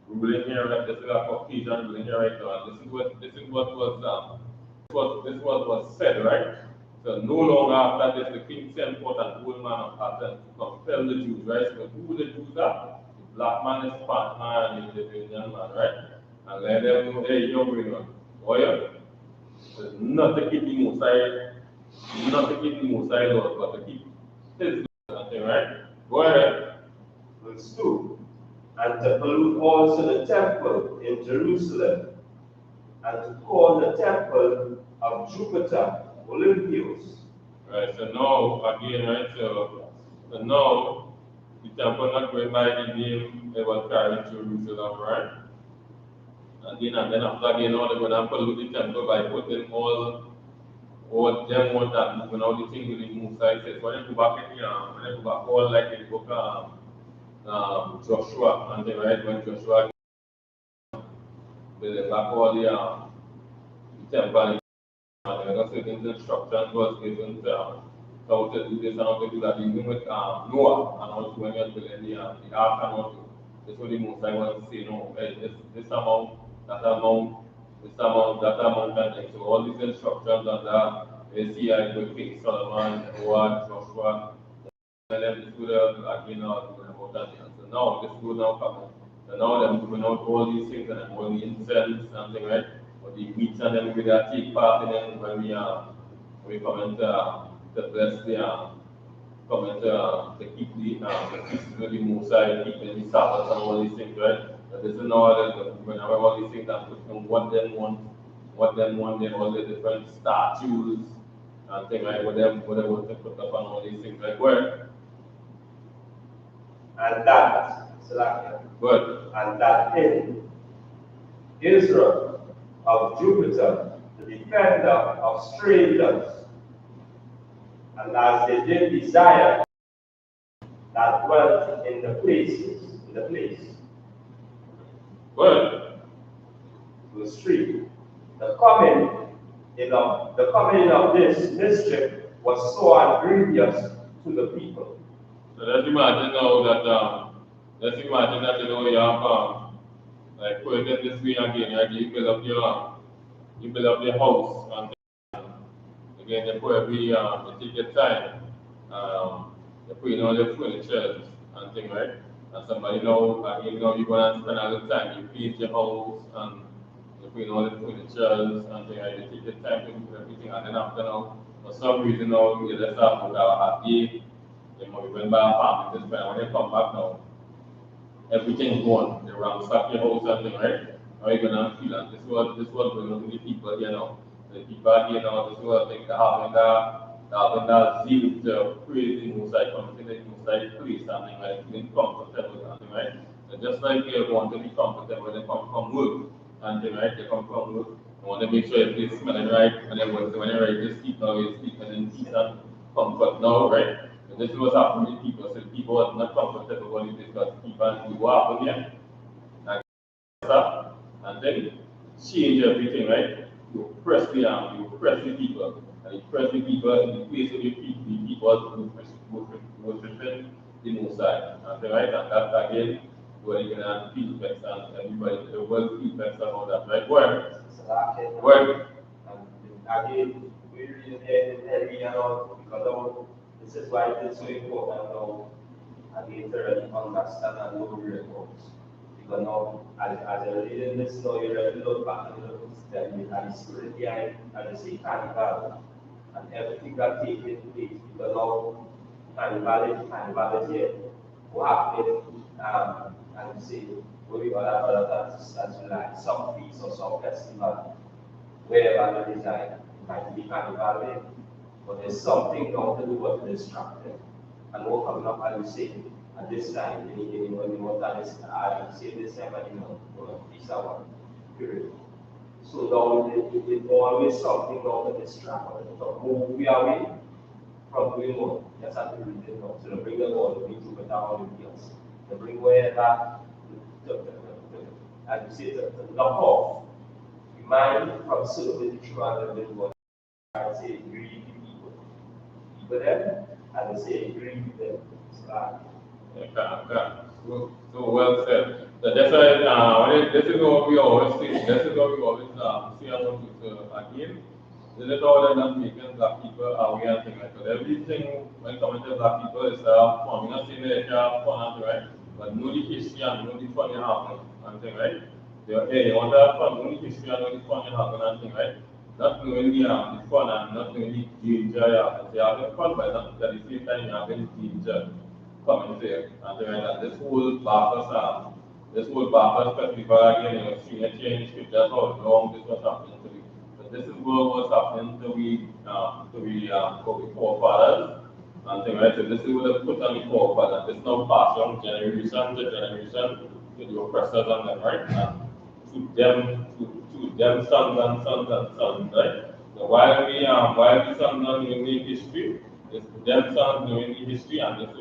Ruling here, right? This is a Caucasian ruling here right now. And this is what was said, right? So no longer after this, the king sent forth an old man of Athens to compel the Jews, right? So who the Jews are? The black man is part man and the Indian man, right? And let them know, hey, you're going on. Boy, there's not to keep the Mosai, laws, but to keep his laws, right? Go ahead. Verse 2. And to pollute also the temple in Jerusalem, and to call the temple of Jupiter Olympios. Right, so now, again, right, so now, the temple not going by the name they was carried to Jerusalem, right? And then after again, now they're going to pollute the temple by putting all or them want that movement, all the things really move. So I said, when I go back in here, when I go back, all like in the book, Joshua, and then right when Joshua built back all the temple, and there was certain instructions was given to how to do this and how to do that, even with Noah, and also when you're building the ark and all. That's what the most I want to say, no, hey, this amount, that amount, this amount, that amount, and things. So all these instructions and that, you see, I go King Solomon, Noah, Joshua, and then this would again about that. So now this would now come. So now they're moving out all these things and all the incense and things, right? Or the meats and then we that take part in it when we come into the bless the come into to keep the feast with the Mosai, keeping the Sabbath and all these things, right? But this is now whenever all these things and putting what them want, then all the different statues and things like whatever to put up on all these things, right? Where And that, Salakia, but and that in Israel of Jupiter, the defender of strangers, and as they did desire that dwelt in the places, in the place, but the street, the coming of this mischief was so grievous to the people. so let's imagine now that you have like put it this way again, right? You build up your house and again you put every you take your time, you put in all your furniture and things, right? And somebody know again you're gonna spend all the time, you paint your house and you put in all the furniture and things, right? You take your time to do everything and then after now for some reason now you just have to have a day, you know, you went by a family this time when you come back now everything gone. They ransack your house and thing, right? How you gonna feel? And this was going on with the people here now. The people here now, this was like having that zeal to praise the Most High, coming to the Most High place and thing, like feeling comfortable and thing, right? And just like you want to be comfortable, they come from work and thing, right? They come from work. You want to make sure everything's smelling right. When you're ready to sleep now, you're sleeping in peace and comfort now, right? And this was happening to people, so people was not comfortable when it because people do what happen here and then change everything, right? You press the arm, you press the people, and you press the people in the place of the people worshiping the Most High. And then, right, and that again, where you can feel vexed and everybody, the world feel vexed about that, right? Where? And again, we read every because this is why it is so important now, again, to really understand and know the records. Because now, as a reader, this now you really look back and look and the spirit behind and you see Carnival and everything that takes place. Because now Carnival is here. What happened? And you see, we other as like some feast or some festival, wherever the design, it might be Carnival, but there's something now to do with the distracted. And what coming up and you say, at this time, you want that is say this time and this hour period. So now it's always something now to distract us, to move we away from doing what just have to read it now. So to bring the Lord into the down in hills. To bring where that and you say to knock off the mind from serving the true and living God. I say greedy people. People them and they say greedy them. So well said. So that's why this is what we always say. This is what we always say about it again. This is how they're not making black people aware and things like that. Everything when coming to black people is fun. We're not saying that it's fun, right? But know the history and know the fun you happen and thing, right? You want to have fun, know the history and know the fun you happen and thing, right? Not knowing the fun and not knowing the danger you have. You're having fun, but not at the same time you're having danger coming there. And then this whole Baptist festival again, seeing a change with just how long this was happening to be. But this is what was happening to the forefathers and things, right? So this is what they put on the forefathers. It's now passed from generation to generation to the oppressors on them, right? And to them sons and sons and sons, right? So while the sons not knowing the history, it's them sons knowing the history, and this is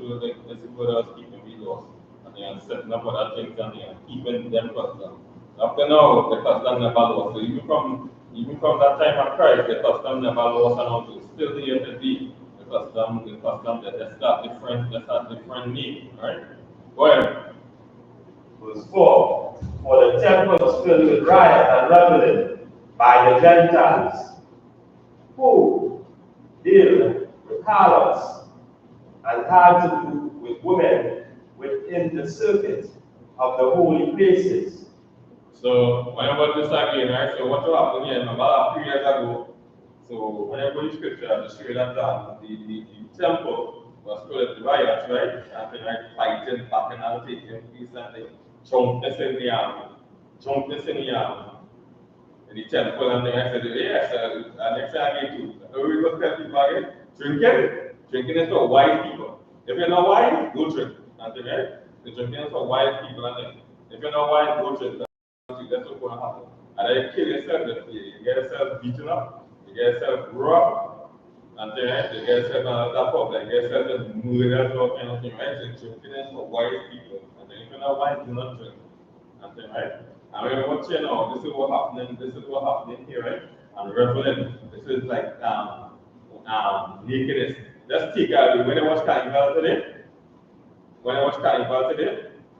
what us keeping we lost. And they are setting up other things and they are keeping them custom. Up to now, the custom never lost. So even from that time of Christ, the custom never lost, and also still here today. The custom that just got different name, right? Go ahead. Verse 4. For the temple was filled with riot and revelry by the Gentiles, who deal with harlots and had to do with women within the circuit of the holy places. So whenever this again, right? So what will happen here? About 3 years ago. So whenever the scripture just show that the temple was filled with riots, right? And they like fighting, back and taking peace, and they jump this in the in the temple, and then I said, yes, next time I get to, we go tell people again, drinking is for wise people. If you're not wise, go drink. And then, right? The drinking is for wise people, and then if you're not wise, go drink. That's what's going to happen. And then you kill yourself, you get yourself beaten up, you get yourself robbed, and then right, you get yourself on that public, you get yourself murdered, all kind of thing, right? So drinking is for wise people. And then if you're not wise, do not drink. And then, right? And when you're watching now, this is what happening here, right? And reveling, this is like nakedness. Just take out when I watch Carnival today,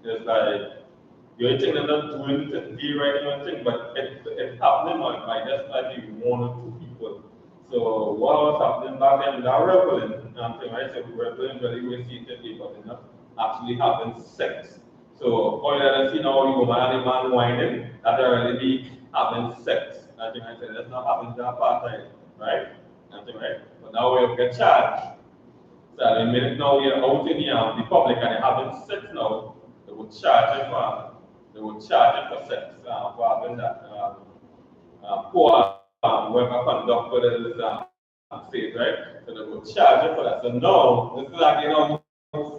it's like you think they're not doing it today right now, but it's happening now by just like 1 or 2 people. So what was happening back then, they're reveling, right? So reveling very we see it today, but they're not actually having sex. So all you see now, you woman and the man whining, that they already be having sex. I said that's not happening to that part time, right? Right? But now we get charged. So the minute now you're out in the public and you're having sex now, they would charge you for sex, for having that poor whoever conduct for this state, right? So they would charge you for that. So now this is like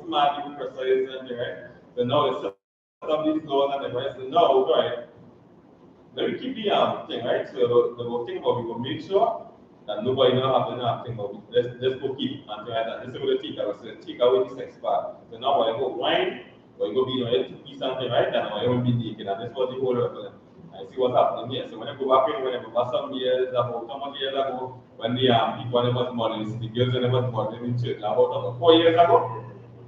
smart you precise, right? So now they set up these laws and everything. So no, right? Let me keep the thing, right? So the whole thing about we will make sure that nobody know have nothing about it. Let's go keep and like that. This is what the take away. So take away the sex part. So now when you go wine, when you go be on your 2 piece something, right? And when you will be naked, and this was the whole reference. I see what's happening here. So when I go back in, when I go back some years ago, how much years ago, when the people was models, the girls and was modeling in church, about 4 years ago.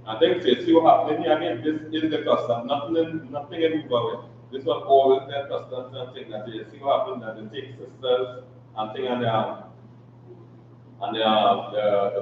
And then say, see what happening here again, this is the custom, nothing anymore. This one always their customs and things that you see what happens that they take sisters and things and they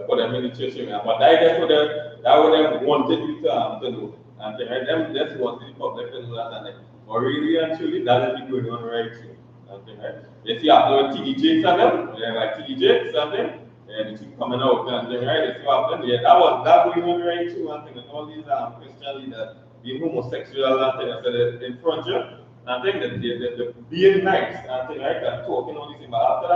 put them in the church. But that's what they wanted you to do. And them that's what the public to do that and but really and truly that is going on right through. Right? You see after TD Jakes and them, like TD Jakes and them, and they keep coming out and then right, you see what happened? Yeah, that going on right through and all these Christian leaders being homosexual and things, so in front of you. And the being nice and things like that, talking all these things. But after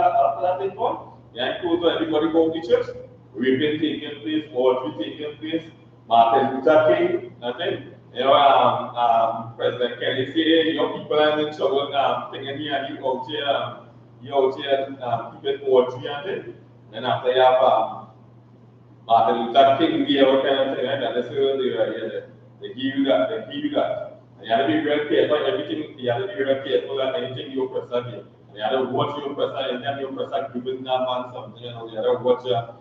that thing gone, yeah, close everybody go to church, raping taking place, orgy taking place, Martin Luther King, nothing. President Kennedy say your people are in trouble, thinking here and you out here, keeping orgy and things. Then after you have Martin Luther King Day or kind of thing like that, that's what they give you that, And you have to be real careful, everything, you have to be real careful that anything you press again. And you have to watch your press anytime you press again, giving that man something, you have to watch your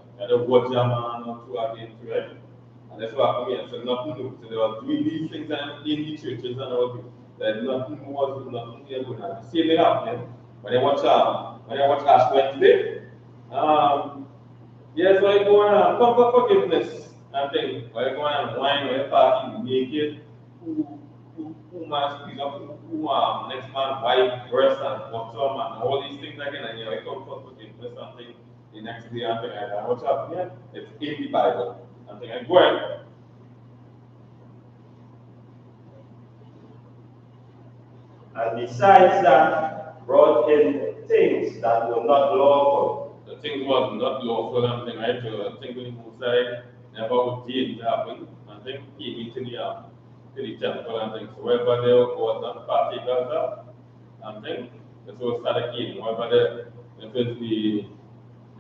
man or two again, right? And that's what happened here. So nothing new. So they were doing these things in the churches and all this. There's nothing here going on. Same thing happening. When I watch Ash Wednesday, yes, I go on come for forgiveness and things. I go on wine, I party naked, who man squeeze up, who next man wife, breast and bottom and all these things again, and I come for forgiveness and things the next day and things like that. What's happening? It's in the Bible. And things like go ahead. And besides that, brought in things that were not lawful. The things was not lawful and thing, right? So I think when Mosai never would deal to happen, and then came into the temple and things. So wherever there was not partakers of, and then the soul started came. Wherever if it's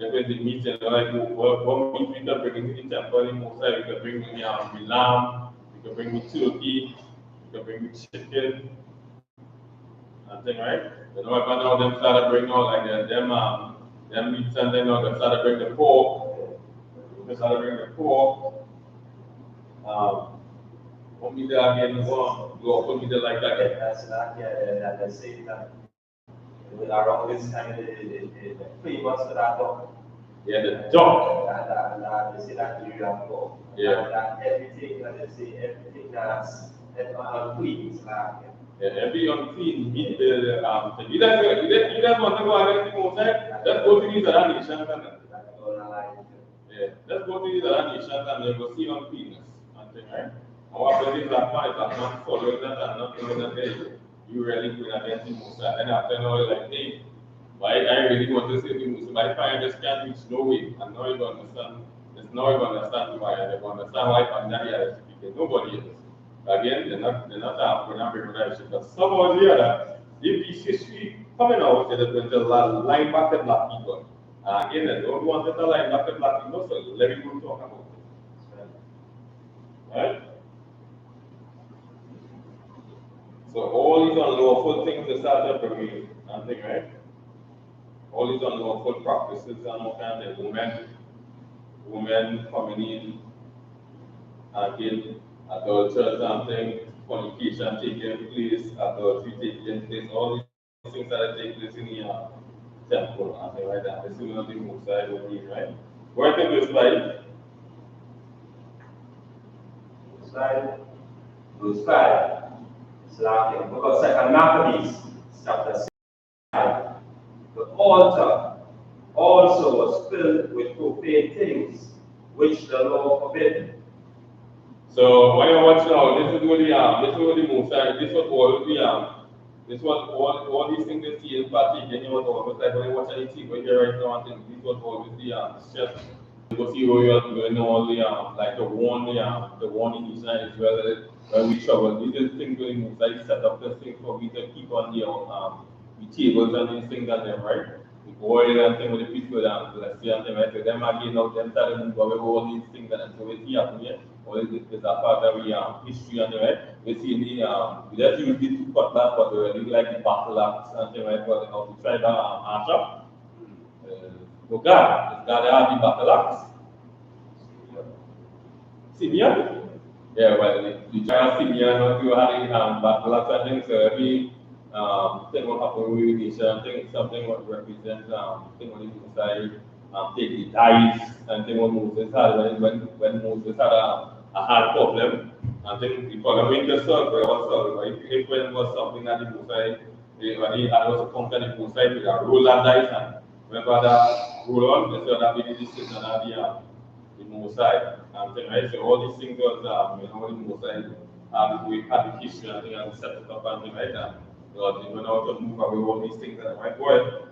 If the meat and like what meat we can bring in the temple in Musa, we can bring the lamb, we can bring the turkey, we can bring the chicken, and thing, right? You know, if I know them start to bring all like them meats and then they start to bring the pork, they start to bring the pork. What meat they again go put meat like that. That's not that the same time. Around this time, the famous for that dog. Yeah, the dog. And they say that you have got. Yeah. That everything, that they say, everything that's unclean is like. Yeah, every unclean meat, you guys want to go against the Mosaic? Let's go to these other nations and yeah, let's go to these other nations and you will see uncleanness and thing, right? And what happens is that man, if that man following that and not doing that, you really going against the Mosaic. And after now, you're like, hey, why I really want to say the Mosaic, but if I just can't reach no way, and now you understand, now you understand why, and you understand why Pandaria is speaking. Nobody is. Again, they're not going to bring relationship. But somehow or the other, if this history coming out, they're going to line back the black people. Again, they don't want to line back the black people, so let me go talk about it. Right? So all these unlawful things they started bringing, and thing, right? All these unlawful practices and all kind of women coming in, again, adultery, something, fornication taking place, adultery taking place, all these things that take place in the temple, and things like that. This is one of the most I would be, right? Go ahead to verse 5. Verse 5. It's like in the book of 2 Maccabees, chapter 6. The altar also was filled with profane things, which the Lord forbid. So when you watch now, this is what the Mosaic, this was all these things you see in partaking, you was always like when you watch any TV here right now, I think this was always the stress. You go see where you're doing all the like the warning Israel as well when we travel. These are things where the Mosaic set up the things for we to keep on the tables and these things and them, right? The oil and thing with the people and let's see and them, right? So them again now them started to move away with all these things and so we see happening here. Or is a part of the history and right? We see the we just use the two cutlass, but we really like the battle axe and thing, right? For the tribe Asha. So God have the battle axe. Simeon? Yeah, well, the tribe Simeon not to have the battle axe and things. So every thing what happen with nation, thing something what represents thing what is inside. Take the tithes and thing what Moses had when Moses had a hard problem. I think the problem in the solve was solved. If when was something that the Mosaic, when he had also conquered the Mosaic with a roll and dice and remember that roll on, they said that we did this thing and the Mosaic. And thing, right? So all these things was the Mosaic we had the history and thing and set it up and thing like that. God, they went out to move away all these things and right boy.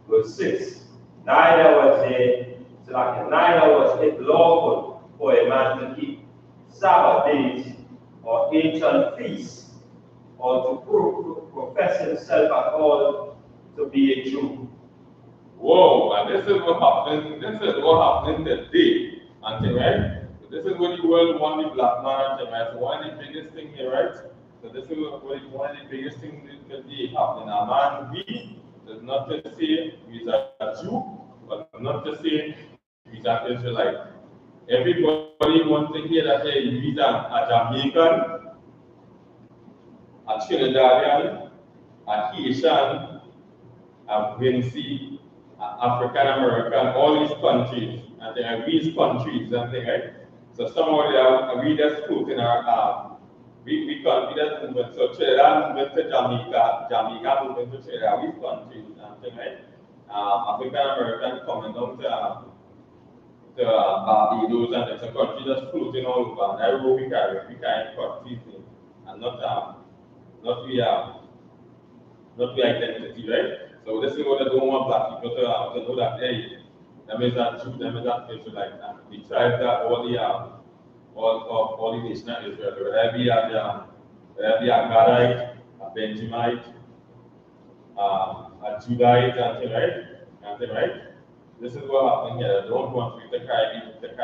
Verse 6. Neither was it lawful for a man to keep Sabbath days or ancient feasts, or to profess himself at all to be a Jew. Whoa, and this is what happened. This is what happened today, and right? So this is what the world want the black man, and right? So one of the biggest thing here, right? So this is what one of the biggest things that today happening. A man be does not to say he's a Jew, but not to say he's an Israelite. Everybody wants to hear that hey, he's a Jamaican, a Trinidadian, a Haitian, a Vinci, African American, all these countries, and they are these countries, and thing, right? So somehow we just put in our we consider movement. So Trinidad movement to Jamaica movement to Trinidad, these countries, and thing, right? African American coming down to Barbados, and it's a country just floating all over. And everywhere we carry countries in, and not we identity, right? So this is what I don't want black people to know that hey, them is that Jew, them is that Israelite, and the tribes that all the nation of Israel, wherever you are, a Gadite, a Benjamite, a Judite and thing, right? And thing, right? This is what happened here. I don't want you to carry these names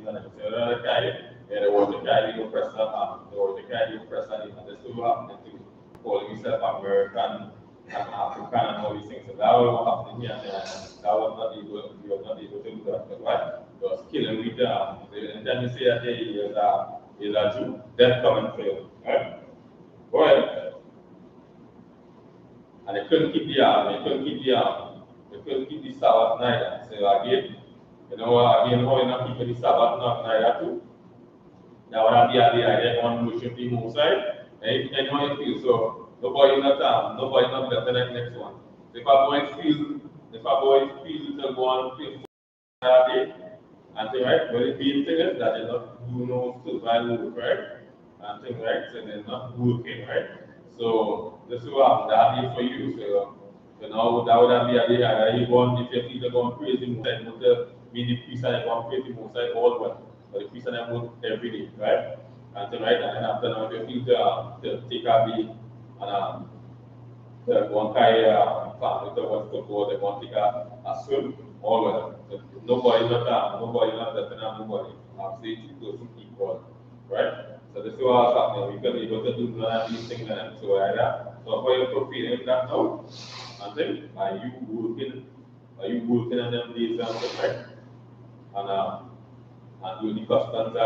and say, well, carry, yeah, there was a carry oppressor, there was a carry oppressor, and this is what happened to calling yourself American and African and all these things. So that was what happened here, and that was not able, you were not able to do that. But what? You was killing with and then you say that he is a Jew, death coming for you, right? Go ahead. And they couldn't keep they couldn't keep the Sabbath neither. So again, how you not keep the Sabbath not neither too. That would be the idea on worship the Most High. And how you feel. So nobody not better than the next one. So if a boy feel to go on feel that day, and thing right, well the main thing is that they not do no survival work, right? And thing right, so they're not working, right? So this is what that be for you. So now that would be a day that you want if you feel to go on crazy Most High, not to be the priest and go on crazy Most High all one. But the priest and them work every day, right? And thing right, and then after now if you feel to take a day and the one guy family to watch football, they want to take a swim, all well. Nobody not that nobody. I've seen two person equal, right? So this is what's happening. We can be able to do none of these things and so like. So for you to feel that now, and then are you working on them days and stuff, right? And doing the customs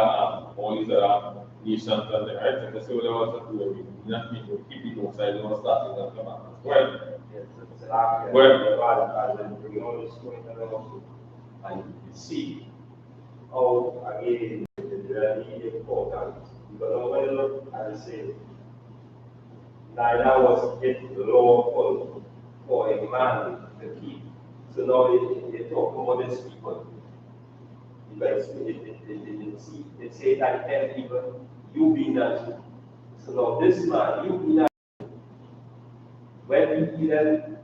all these other nations and the right. So this is what I want to do. We not keep it outside, we want to start with that commandments. Well, bring all this point and see how again it's really important because when you look at the same, neither was it lawful for a man to keep. So now they talk about these people. Because it says that 10 people, you be that. So now this man, you be that. When you then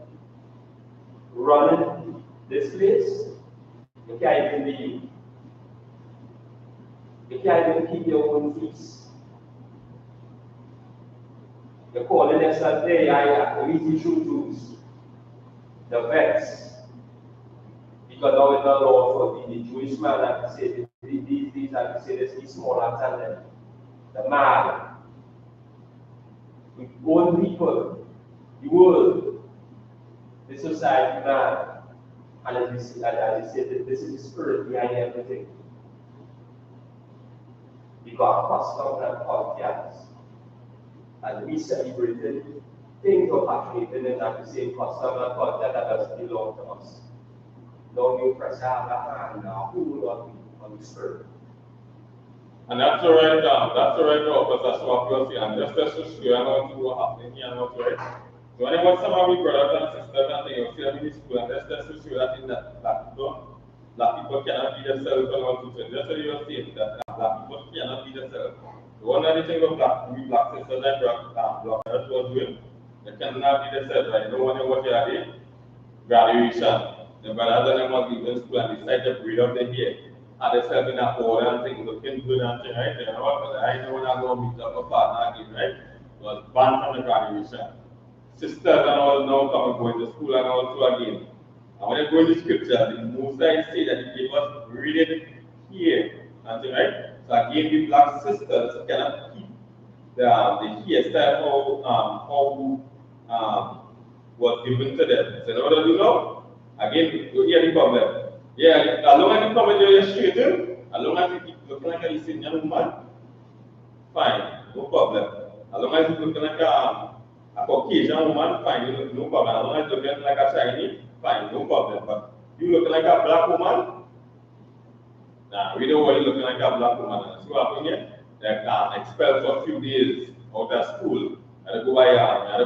running this place, you can't even be, you can't even keep your own feast. You're calling yourself, hey, I eat true Jews, the vets. Because now it's not law for the Jewish man, like I said, these are the smaller than them. The man, the old people, the world, the society, man. And as you said, this is the spirit behind everything. We got customs and cultures. And we celebrated things of passionate and at the same custom and culture that does belong to us. Now you preserve the hand now, who will not be on the spirit? and that's the right because that's what you're saying. And just to show you what's happening here and what's right. So when I watch some of my brothers and sisters and things, you see them in the school, and that's just to show that in that black people cannot be themselves and what to say. Just so you're saying that black people cannot be themselves. So one of the things of we black sisters and black brothers was doing, they cannot be themselves, right? You know when you watch your day, graduation, the brothers and them was given school and decide to breed up the hair. And they self in a order and things looking good and thing, right? You know what? I know when I go meet up a partner again, right? Was banned from the graduation. Sisters and all now come going to school and all too again. And when you go in the scripture, the Most High say that he gave us breeded here. And thing, right? So again, the black sisters cannot keep the hairstyle how was given to them. So in order to know, again, you hear the problem. Yeah, as long as you come with your straight, as long as you keep looking like a senior woman, fine, no problem. As long as you looking like a Caucasian woman, fine, no problem. As long as you looking like a Chinese, fine, no problem. But you looking like a black woman, nah, we don't want you looking like a black woman. See what happened here? They're expelled for a few days out of school. I had to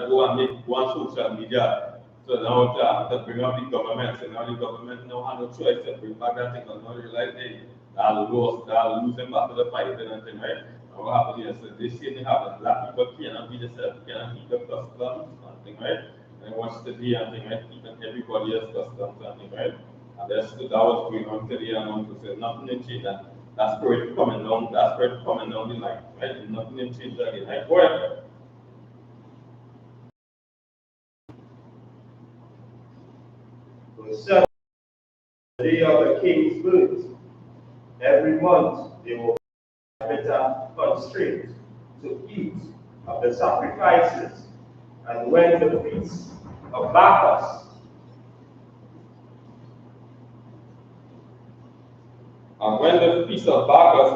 go and make one social media. So now to bring up the government, so now the government now have no choice to bring back that thing, because now they realize they'll lose them back to the fight and thing, right? And what happened here? So this thing happens. Black people cannot be themselves, cannot keep the customs and thing, right? And watch the day and thing, right? Keeping everybody else's customs and thing, right? And that was going on today and on to say nothing in change. That spirit coming down the line, right? Nothing in change again. Right? Go ahead. celebrate the day of the king's birth. Every month they will be better constrained to eat of the sacrifices. And when the feast of Bacchus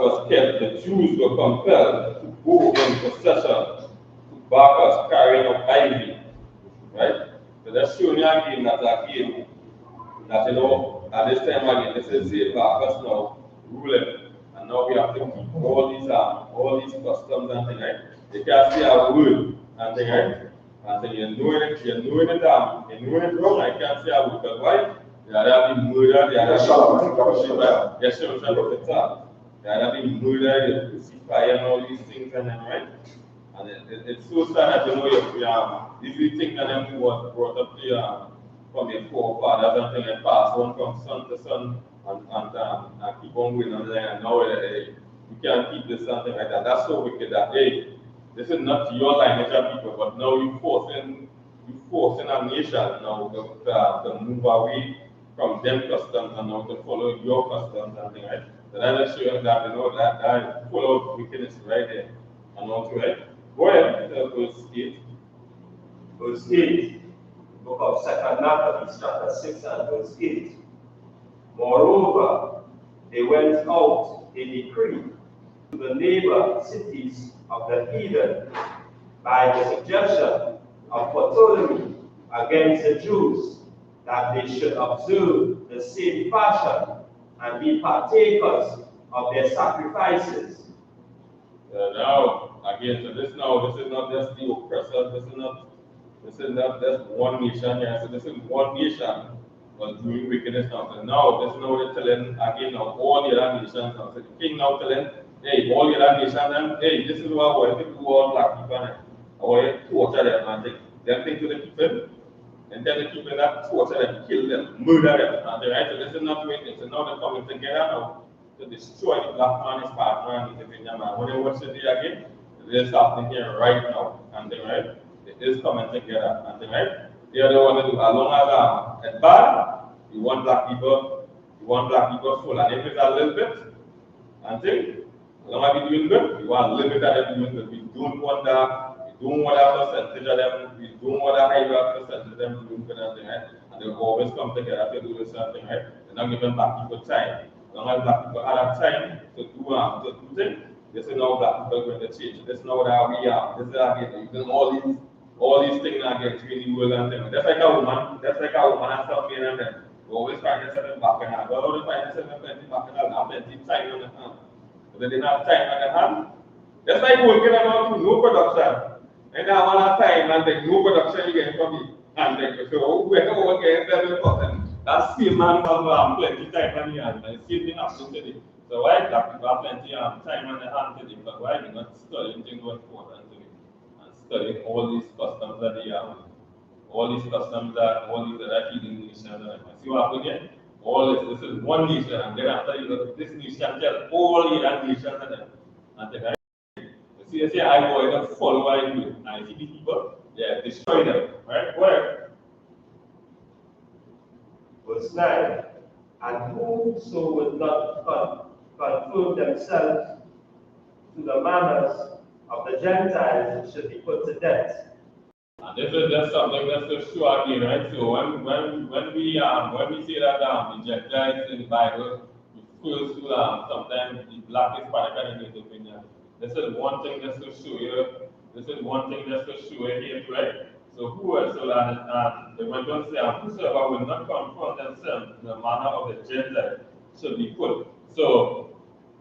was kept, the Jews were compelled to go in procession to Bacchus carrying up ivy. Right? So that's showing you again that at this time again, this is the Bacchus now ruling. And now we have to keep all these customs and things, right? You can't say a word and things, right? And then you're knowing it wrong, I can't say a word, because why? They are being murdered, they are being crucified. Yes, sir, the top. They are being murdered, they crucify and all these things and then, right? And it's so sad that if you think that them was brought up to from your forefathers and things and passed on from son to son and keep on going on there, and now you can't keep this something like that. That's so wicked that this is not your lineage of people, but now you forcing a nation now to move away from them customs and now to follow your customs and things, right? So that is showing that that is full of wickedness right there. And also, right? Go ahead, verse 8. Verse 8, book of 2 Maccabees, chapter 6 and verse 8. Moreover, they went out a decree to the neighbor cities of the heathen by the suggestion of Ptolemy against the Jews, that they should observe the same fashion and be partakers of their sacrifices. Now, again, so this is not just the oppressor, this is not just one nation here, so this is one nation was doing wickedness now. So now, this is now they're telling, again, now all the other nations now. So the king now telling, hey, all the other nations, and hey, this is what I want to do all black people, and I want you to torture them, and them things to the people, and then the people that torture them, kill them, murder them, and right? So this is not doing this. So now they're coming together now to destroy the black man, his partner, and his man. When they watch the day again, it is happening here right now, and then right, it is coming together, and then right, the other one to do as long as it's bad, you want black people full, and if it's a little bit, and think, as long as we're doing good, we want a little bit of them doing good. We don't want that, we don't want a percentage of them, we don't want a higher percentage of them doing good and thing, right? And they always come together to do the same thing, right? They're not giving black people time. As long as black people have time to do things, this is now black people are going to change. This is now what we are. This is again, even all these things are getting really well and things. That's like a woman and stuff and then we always find yourself back in hand. We always find yourself plenty back in hand, have plenty time on the hand. But they didn't have time on the hand. That's like working around no production. And now one have time and then no production you get from me. And then so we're working 7%. That's same man have plenty time on the hand. And same thing happens today. So why black people have plenty time on the hand today? But why we not studying things what's important today? And studying all these customs that they have. All these customs that all these other heathen nations. See what happened here? All this is one nation, and then after this nation tell all the other nations and then see, they say I go and follow what I do. And I see these people, yeah, destroy them. Right? Where? Verse 9, and whoso would not conform themselves to the manners of the Gentiles should be put to death. And this is just something that's to show again, right? So when we say that the Gentiles in the Bible refers to sometimes the black, Hispanic, and Native opinion. This is one thing just to show you. This is one thing just to show you here, right? So who else? So that they went on to say, whosoever will not conform themselves to the manner of the Gentiles should be put. So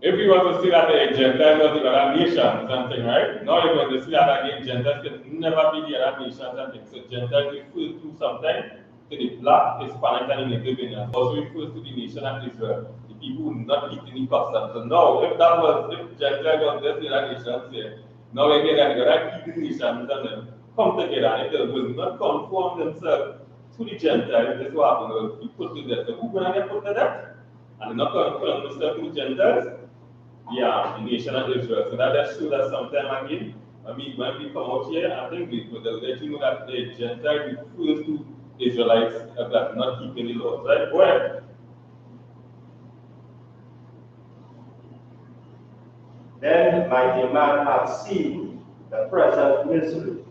if you want to see that the Gentiles are the other nations and things, right? Now you're going to see that again, Gentiles can never be the other nations and things. So Gentiles refers to sometimes to the black, Hispanic, and Native Indians. Also refers to the nation of Israel, the people who do not keep any customs. So now, if Gentiles was just the other nations here, now we get that the other keeping nations and them come together and if they will not conform themselves to the Gentiles, this is what happens, will be put to death. So who's going to get put to death? And not conform themselves to the Gentiles? Yeah, the nation of Israel. So that just shows that sometime again, when we come out here, I think we will let you know that the Gentile refers to Israelites that not keeping the laws, right? Go ahead. Then mighty man had seen the present misery.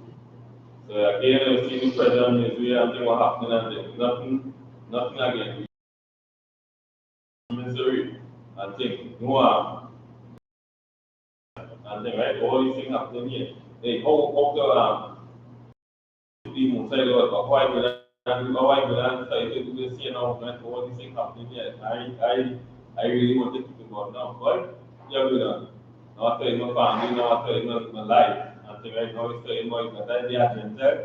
So again, we see the present misery and thing what happening and then nothing again. Misery and thing, no harm. And then right, all these things happening here. Hey, how the Musa Lord, but why will I say to do this, you know, when all these things happening here? I really want to keep it going now. But yeah, we done. Now I say my family, now I say my life. And think right now it's saying my better idea than that,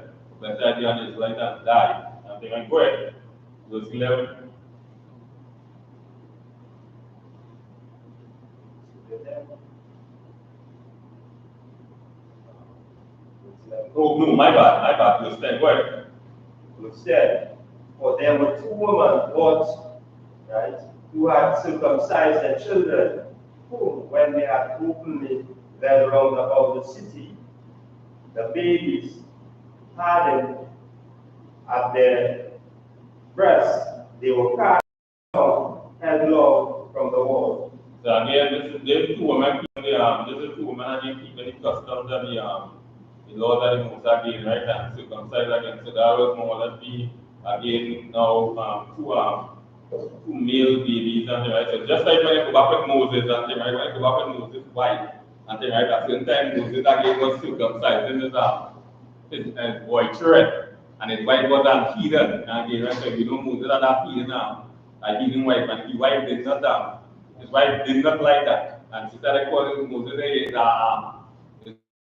better idea is like that die. And think I'm great. Verse 11. Oh no, my bad, verse 10. Go ahead. Verse 10. For there were two women brought, right, who had circumcised their children, whom, when they had openly led round about the city, the babies hardened at their breasts, they were cast down headlong from the wall. So again, these two women keep these two women and they keep the customs of the law that the Musa again, right, and circumcised again. So that was more or less be again now two male babies and right. So just like when you go back with Moses and thing, right, when you go back with Moses' wife and thing, right, at the same time Moses again was circumcised. This is his boy children and his wife was heathen. And again, right, so you know Moses had that heathen a heathen wife, and his wife did not his wife did not like that. And she started calling Moses is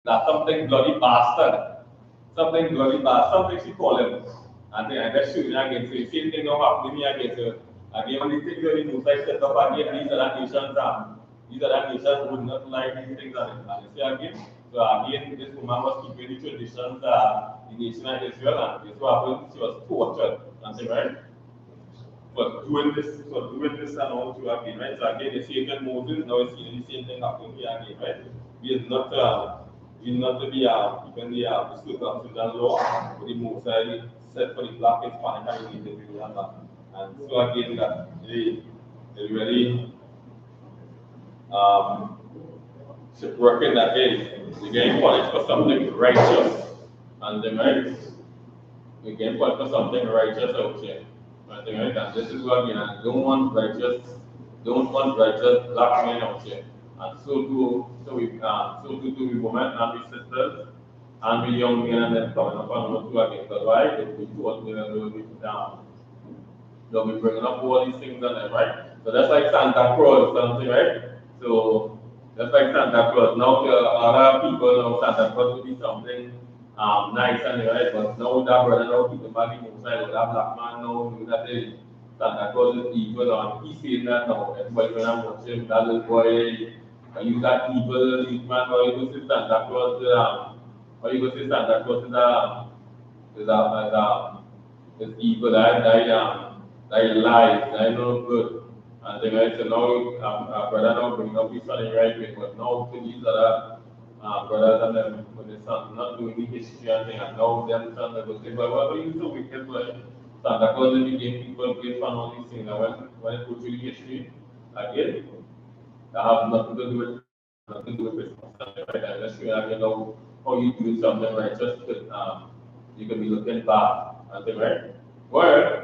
something bloody bastard. Something bloody bastard, something she called him. And then that's shooting again. So the same thing now happening here again. So again, when the things that the Musa set up again, these are the nations would not like these things and you see again. So again, this woman was keeping the traditions the nation of Israel, and this what happened, she was tortured. And say, right? But doing this and all to again, right? So again, the same thing Moses, now we see the same thing happening here again, right? We is not not to be even the circumcision law, but the Moses set for the black and Spanish and the Native and so again that they really shipwrecking that is they getting punished for something righteous and then right we getting punished for something righteous out here. And then right and this is what again I don't want righteous black men out here. And so too do we women and we sisters and we young men and then coming up and what to again because why if we do what we will be down. They'll be bringing up all these things and that, right? So that's like Santa Claus or something, right? So that's like Santa Claus. Now to other people, now Santa Claus would be something nice and right, but now that brother now people back inside with that black man now knew that Santa Claus is evil and he's saying that now. Everybody when I'm watching that little boy, you got evil, this man, or you go see Santa Claus, or you go see Santa Claus is evil, that lies, that no good. And then I said, now, brother, now bring up his son in right way, but now to these other brothers and them with the son not doing the history and thing, and now them son they go say, but what are you so wicked, but Santa Claus in the game, people get fun on these things, and when it goes through the history, again, that have nothing to do with Christmas, right? And let's show you again how you do something right, just you can be looking back and say, right? Word.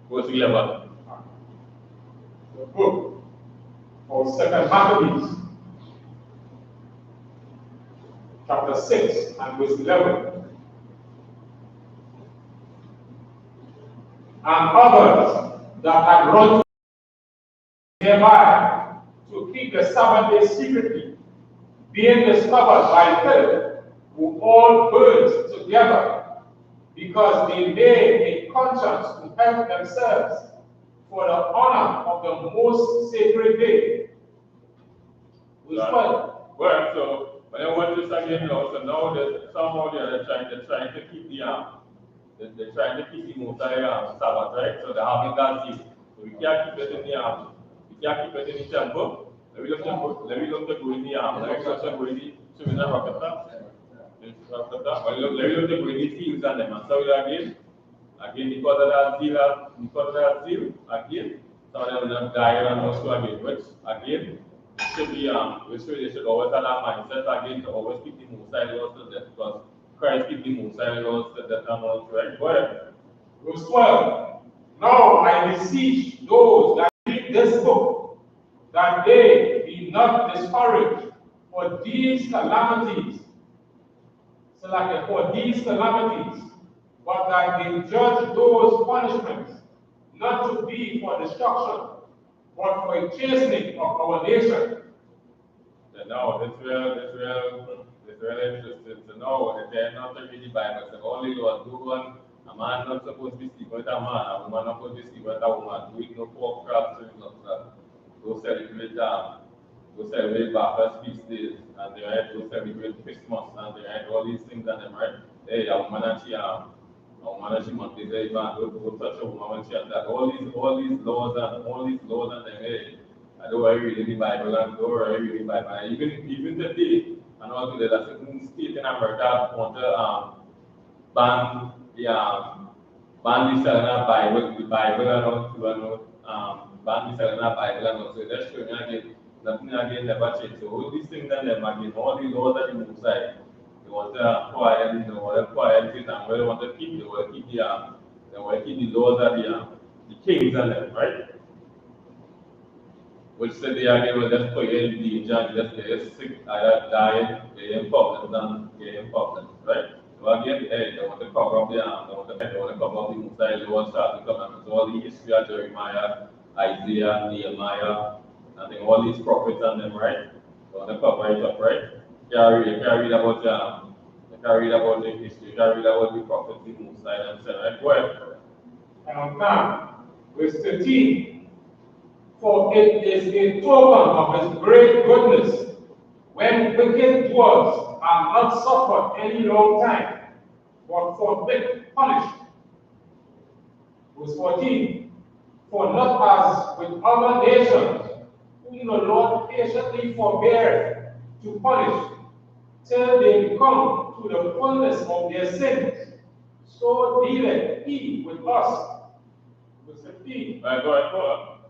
Verse 11. The book of Second Maccabees, chapter 6 and verse 11. And others that had run nearby to keep the Sabbath day secretly, being discovered by Philip, who all burned together, because they made a conscience to help themselves for the honor of the most sacred day. Well, so But then what this again now, so now somehow they're trying to keep they're trying to keep the Mosai Sabbath, right? So they're having that deal. So we can't keep it in the we can't keep it in the temple. Let me look to go in the let me look to go in the so we never rocket that. Let me look to go in the fields and them. And so again because of that zeal, again, some of them have died and also again, which again it should be they should always have that mindset again to always keep the Mosai laws to death because Christ keep the Mosai laws to death and all right. Go ahead. Verse 12. Now I beseech those that read this book that they be not discouraged for these calamities. So like for these calamities, but that they judge those punishments not to be for destruction, but for a chastening of our nation. So now it's real interesting to know that they're not to read the Bible. So only Lord do one. A man not supposed to be sleeping with a man, a woman not supposed to be sleeping with a woman. Do it no pork crabs, do it no crab. Go celebrate Baptist feast days, and they right, go celebrate Christmas, and they right, all these things and them right. Hey, a woman and she must be very bad. Don't touch a woman when she has that. All these laws and them. Hey, I don't worry reading the Bible and don't worry reading the Bible. And even today, and all today, that's a state in America want to ban the selling of the Bible and all to ban the selling of Bible and all. So that's showing again, nothing again never changed. So all these things and them again, all the laws that you move side, they want to quiet, it and where they want to keep, they want to keep the laws that the kings and them, right? Which said they again will just put you in danger and just get you sick, either die, get you in problems and get you in problems, right? So again, hey, they want to cover up they want to cover up the Mosai laws, start to come up. So all the history of Jeremiah, Isaiah, Nehemiah, and then all these prophets and them, right? They want to cover it up, right? You can read about the history, you can read about the prophets, the Mosai and so right? Go ahead. Now, verse 13. For it is a token of his great goodness when wicked dwellers are not suffered any long time, but forthwith punished. Verse 14. For not as with other nations, whom the Lord patiently forbeareth to punish, till they come to the fullness of their sins, so dealeth he with us. Verse 15. Right, go ahead.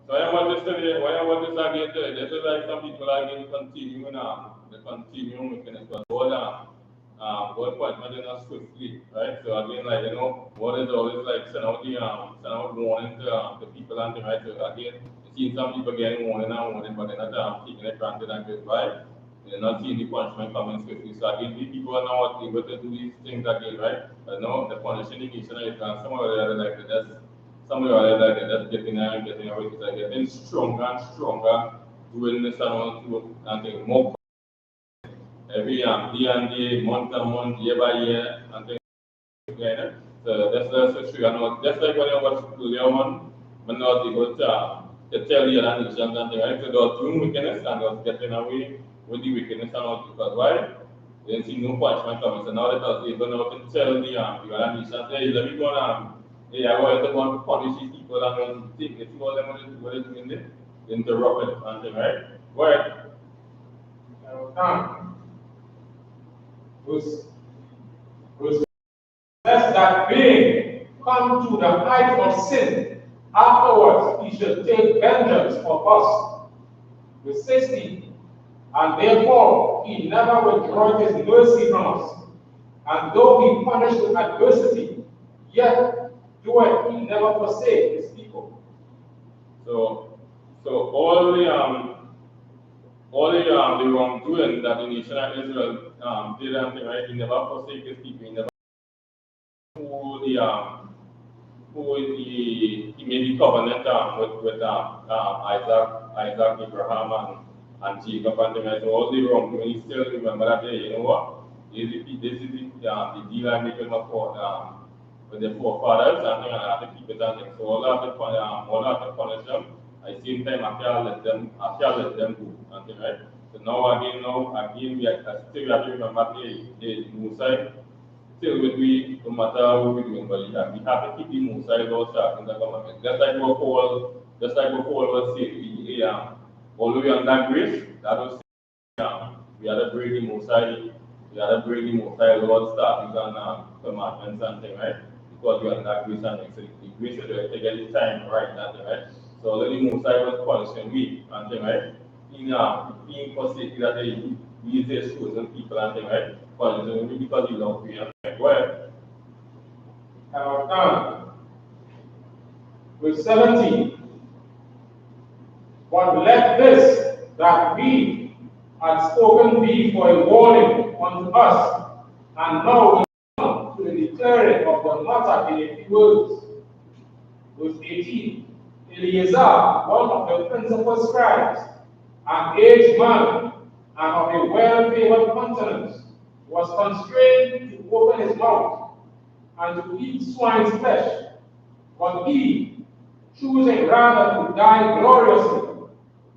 So I want to say, what I want to say again today, this is like some people are going to continue now, the continuum mechanism, but God appointment swiftly, right? So again, like, you know, what is always like send out warning to the people and things, right? So again, you see some people getting warning, but they're not taking it granted and goodbye. They're not seeing the punishment coming swiftly. So again, these people are not able to do these things again, right? But no, the punishing the nation is some of the other like some of the other like that's getting away, it's like getting stronger and stronger, doing this and thing more every day and day, month and month, year by year, and things like that. So that's true. I know just like when I watch earlier one, when I was able to tell the other nations and things, right? So they were doing wickedness and they was getting away with the wickedness and all because why? They didn't see no punishment coming. So now that I was able now to tell the other nations, hey, let me go on. Hey, I want to punish these people and think it's all them what they're doing there. Interrupt it and thing, right? Go ahead. Verse lest that being come to the height of sin, afterwards he should take vengeance of us. Verse 16. And therefore he never withdraweth his mercy from us. And though he punish with adversity, yet doeth he never forsake his people. So all the wrongdoing that the nation of Israel did and thing, right? He never forsake his people. He never he made the covenant with Isaac, Abraham, and Jacob and thing, right? So all the wrongdoing, he still remember that day. You know what? This is the deal I made with the forefathers and thing, and I have to keep it and thing. So all I have to punish them. At the same time, I can't let them go and thing, right? So now again, we still have to remember the Musai, still with we, no matter what we're doing, but we have to keep the Musai law sharp in the government. Just like what Paul was saying, although we are under grace, that was we are the breaking Musai, we are the breaking Musai law statutes and commandments and things, right? Because we are under grace and the grace is to get the time right, that thing, right? So already Musai was punishing we and thing, right? Being forsaken that they use their chosen people and thing, right? Punishing we because you love we and thing. Go ahead. Verse 17. But let this that we had spoken be for a warning unto us, and now we come to the declaring of the matter in a few words. Verse 18. Eleazar, one of the principal scribes, an aged man and of a well-favored countenance, was constrained to open his mouth and to eat swine's flesh. But he, choosing rather to die gloriously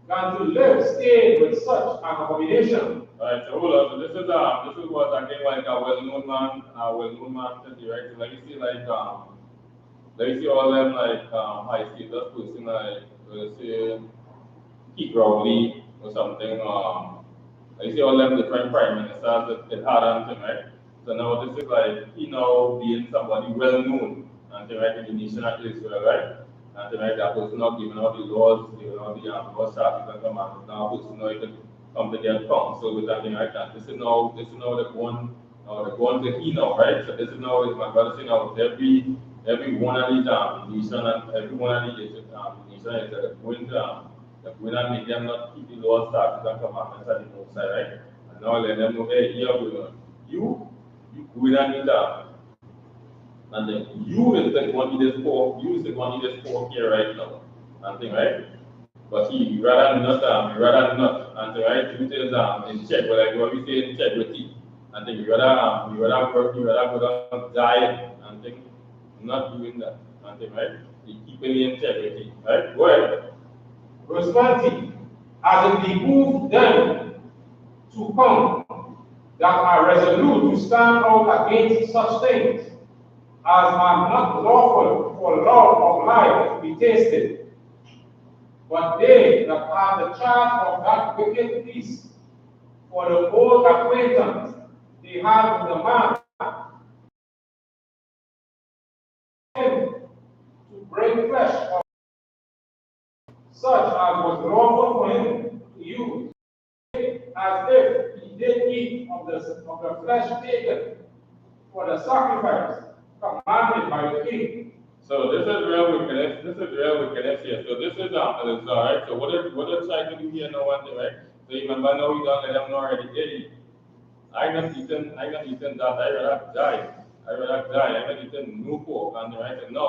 than to live stained with such an abomination. Alright, so hold on. So this is what again like a well-known man, today, right? So like you see all them like high status person like let's say Keith Rowley or something. Like you see all them different prime ministers that had on thing, right? So now this is like being somebody well known and thing, right, in the nation of Israel, right? And thing, right, that person not giving out the laws, giving out the law statutes and commandments. Now person now you can come to their council with something like that. This is now the one to he now, right? So this is now my brother saying now every one of these nation and every one of these nation is going to make them not keep the laws, statutes, and commandments at the most side, right? And now let them know, hey, here we go. You go in and and then you is the one who is poor here right now. And thing, right? But he rather not, and the right truth is in check, but like what we say integrity. And then you rather work, you rather go down diet and think not doing that. And thing, right? You keep the integrity, right? Go ahead. Verse 20. As it behooved them to come that are resolute to stand out against such things as are not lawful for love of life to be tasted. But they that have the charge of that wicked beast, for the old acquaintance they had with the man, to bring flesh of such as was lawful for him to use, as if he did eat of the flesh taken for the sacrifice commanded by the king. So this is real wickedness. Here. So this is right. So what they're trying to do here now one thing, right? So you remember now you don't let them know already. Hey, I not eaten that, I rather die. I not eaten no pork and right. So no,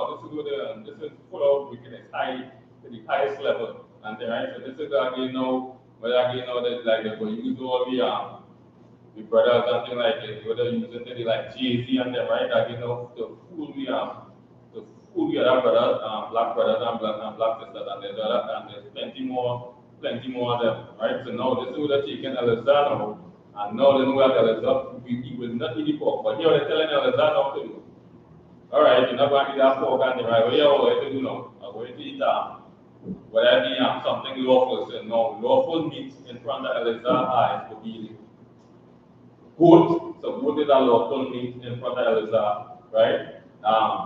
this is full of wickedness, to the highest level. And right. So this is again now that like they will use all the brothers and things like it, whether using things like Jay-Z and them, right? Again to fool we other brothers, black brothers and black sisters, and there's plenty more of them, right? So now this is what they're taking Alexander, and now they know that Alexander he will not eat the pork, but here they're telling Alexander to do. All right, you're not going to eat that pork, and right? What you're going to do now? I'm going to eat whether it be something lawful. So no, lawful meat in front of Alexander's eyes to be goat. So goat is a lawful meat in front of Alexander, right?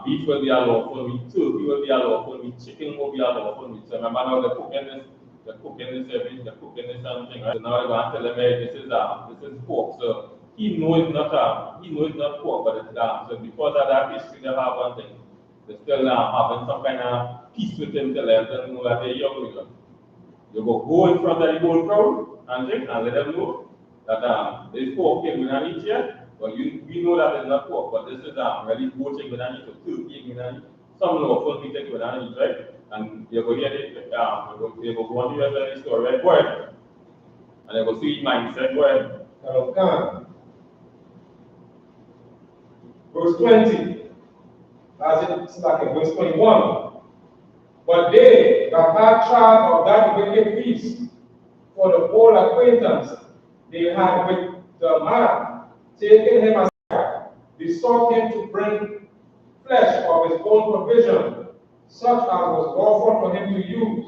Beef will be a lawful meat, turkey will be a lawful meat, chicken will be a lawful meat. So remember now they're cooking this something, right? So now they're going to tell them, hey, this is pork. So he knows not pork, but it's so because of that history they have one thing, they still having some kind of peace with him to let them know that they're young. You go in front of the whole crowd and let them know that there's pork in eat here. But we know that it's not pork, but this is really goat chicken and eat, or turkey and eat, some lawful meat chicken and eat, right? And you go hear it, they go go on to your store, right? Go ahead. And they go see mindset, go ahead. Verse 20, as it's like verse 21. But they that had charge of that wicked beast, for for the old acquaintance they had with the man, taking him aside, besought him to bring flesh of his own provision, such as was lawful for him to use,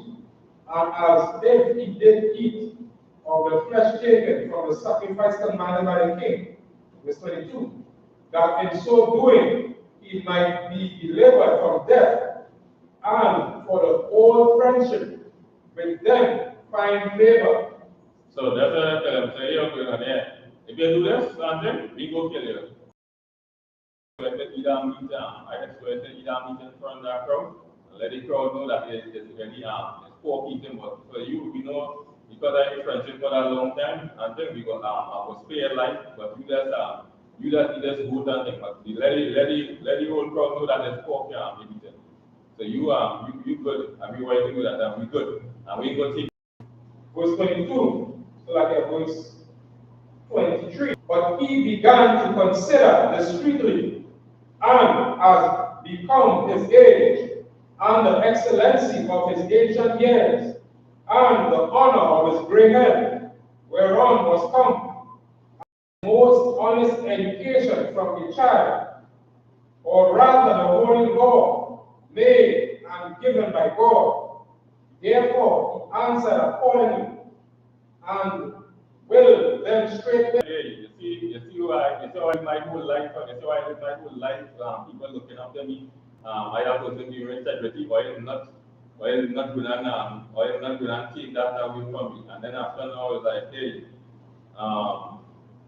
and as if he did eat of the flesh taken from the sacrifice commanded by the king. Verse 22. That in so doing he might be delivered from death, and for the old friendship with them find favor. So that's what I tell them. Say, you're going on there. If you do this, and then we go kill you. I expect either meet in front of that crowd, and let the crowd know that it's really it's poor people, but for you, we know because I have friendship for a long time, and then we got I was spared life, but you just good and thing, but let the whole crowd know that it's poor people meeting. So you good, and we want to do that, and we good, and we go take verse 22, so like verse 23. But he began to consider discreetly, and as become his age, and the excellency of his ancient years, and the honor of his gray head, whereon was come most honest education from a child, or rather the holy law, made and given by God. Therefore he answered accordingly, and will then straightway. You see why my whole life, you see why I live my whole life, people looking after me. I have to be integrity, why is not going to take that away from me. And then after now it's like, hey,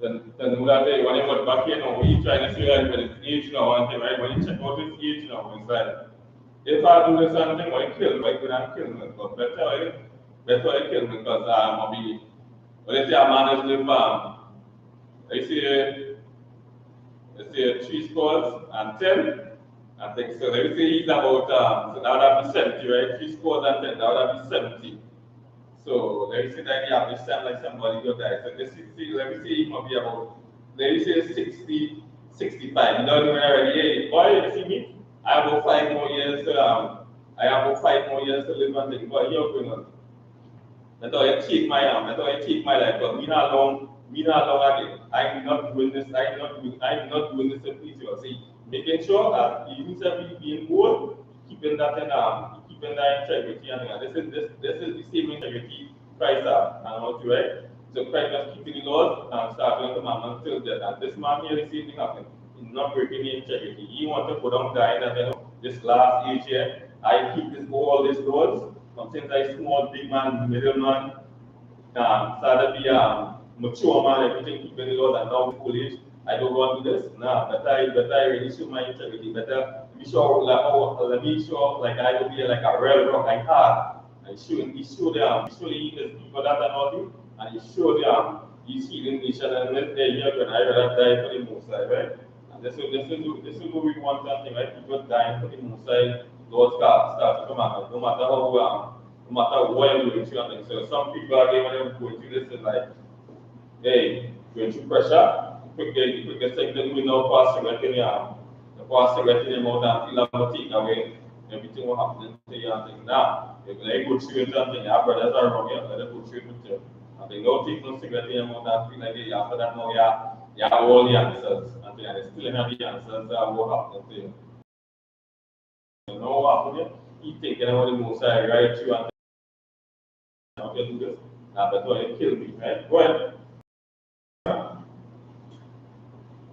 then know that when I got back here now, we trying to see like with his age now and thing, right? When you check out his age now, it's like if I do this something, why couldn't kill me? But better I kill me because I'll be let's say I manage the let's say 3 scores and 10. I think so. Let me say he's about so that would have be 70, right? 3 scores and 10, that would have be 70. So let me say that he have to stand like somebody go die. So let me say he might be about let me say 60, 65. You know when I already hey, boy, you see me? I have about 5 more years I have about 5 more years to live and think, boy, you're going on. That's how I take my life, but me not long again. I'm not doing this in peace. See, making sure that even if being old, keeping that integrity and this is the same integrity Christ had and what right. So Christ was keeping the laws and starting to man until death. And this man here, the same thing happened. He's not breaking the integrity. He wanted to go down dying and this last age here, I keep all these laws. Since I small, big man, middle man, started to be mature man, everything keeping the laws and now full age. I don't want to do this. Nah, better I really show my integrity. Better be sure let me sure like I will be like a real rock and hard. And he showed them, he showed the people that and all and he showed them he's healing nation and let's say here when I rather die for the Mosai, right? And this is what we want something, right? People dying for the Mosai, Lord start to come out. No matter what you're going through, and so some people are when they're going through this is like, hey, going through pressure, quick get second we know pass cigarette in your mouth and feel like take away everything will happen to you and think now. If they go through it something, your brothers are wrong, let them go through it with you. And they don't take no cigarette in your mouth and feel like hey, after that now you have all the answers and they still have the answers that will happen to you. You know what happened? He taking out the most right through and okay, do this. That's why it killed me, right? Go ahead.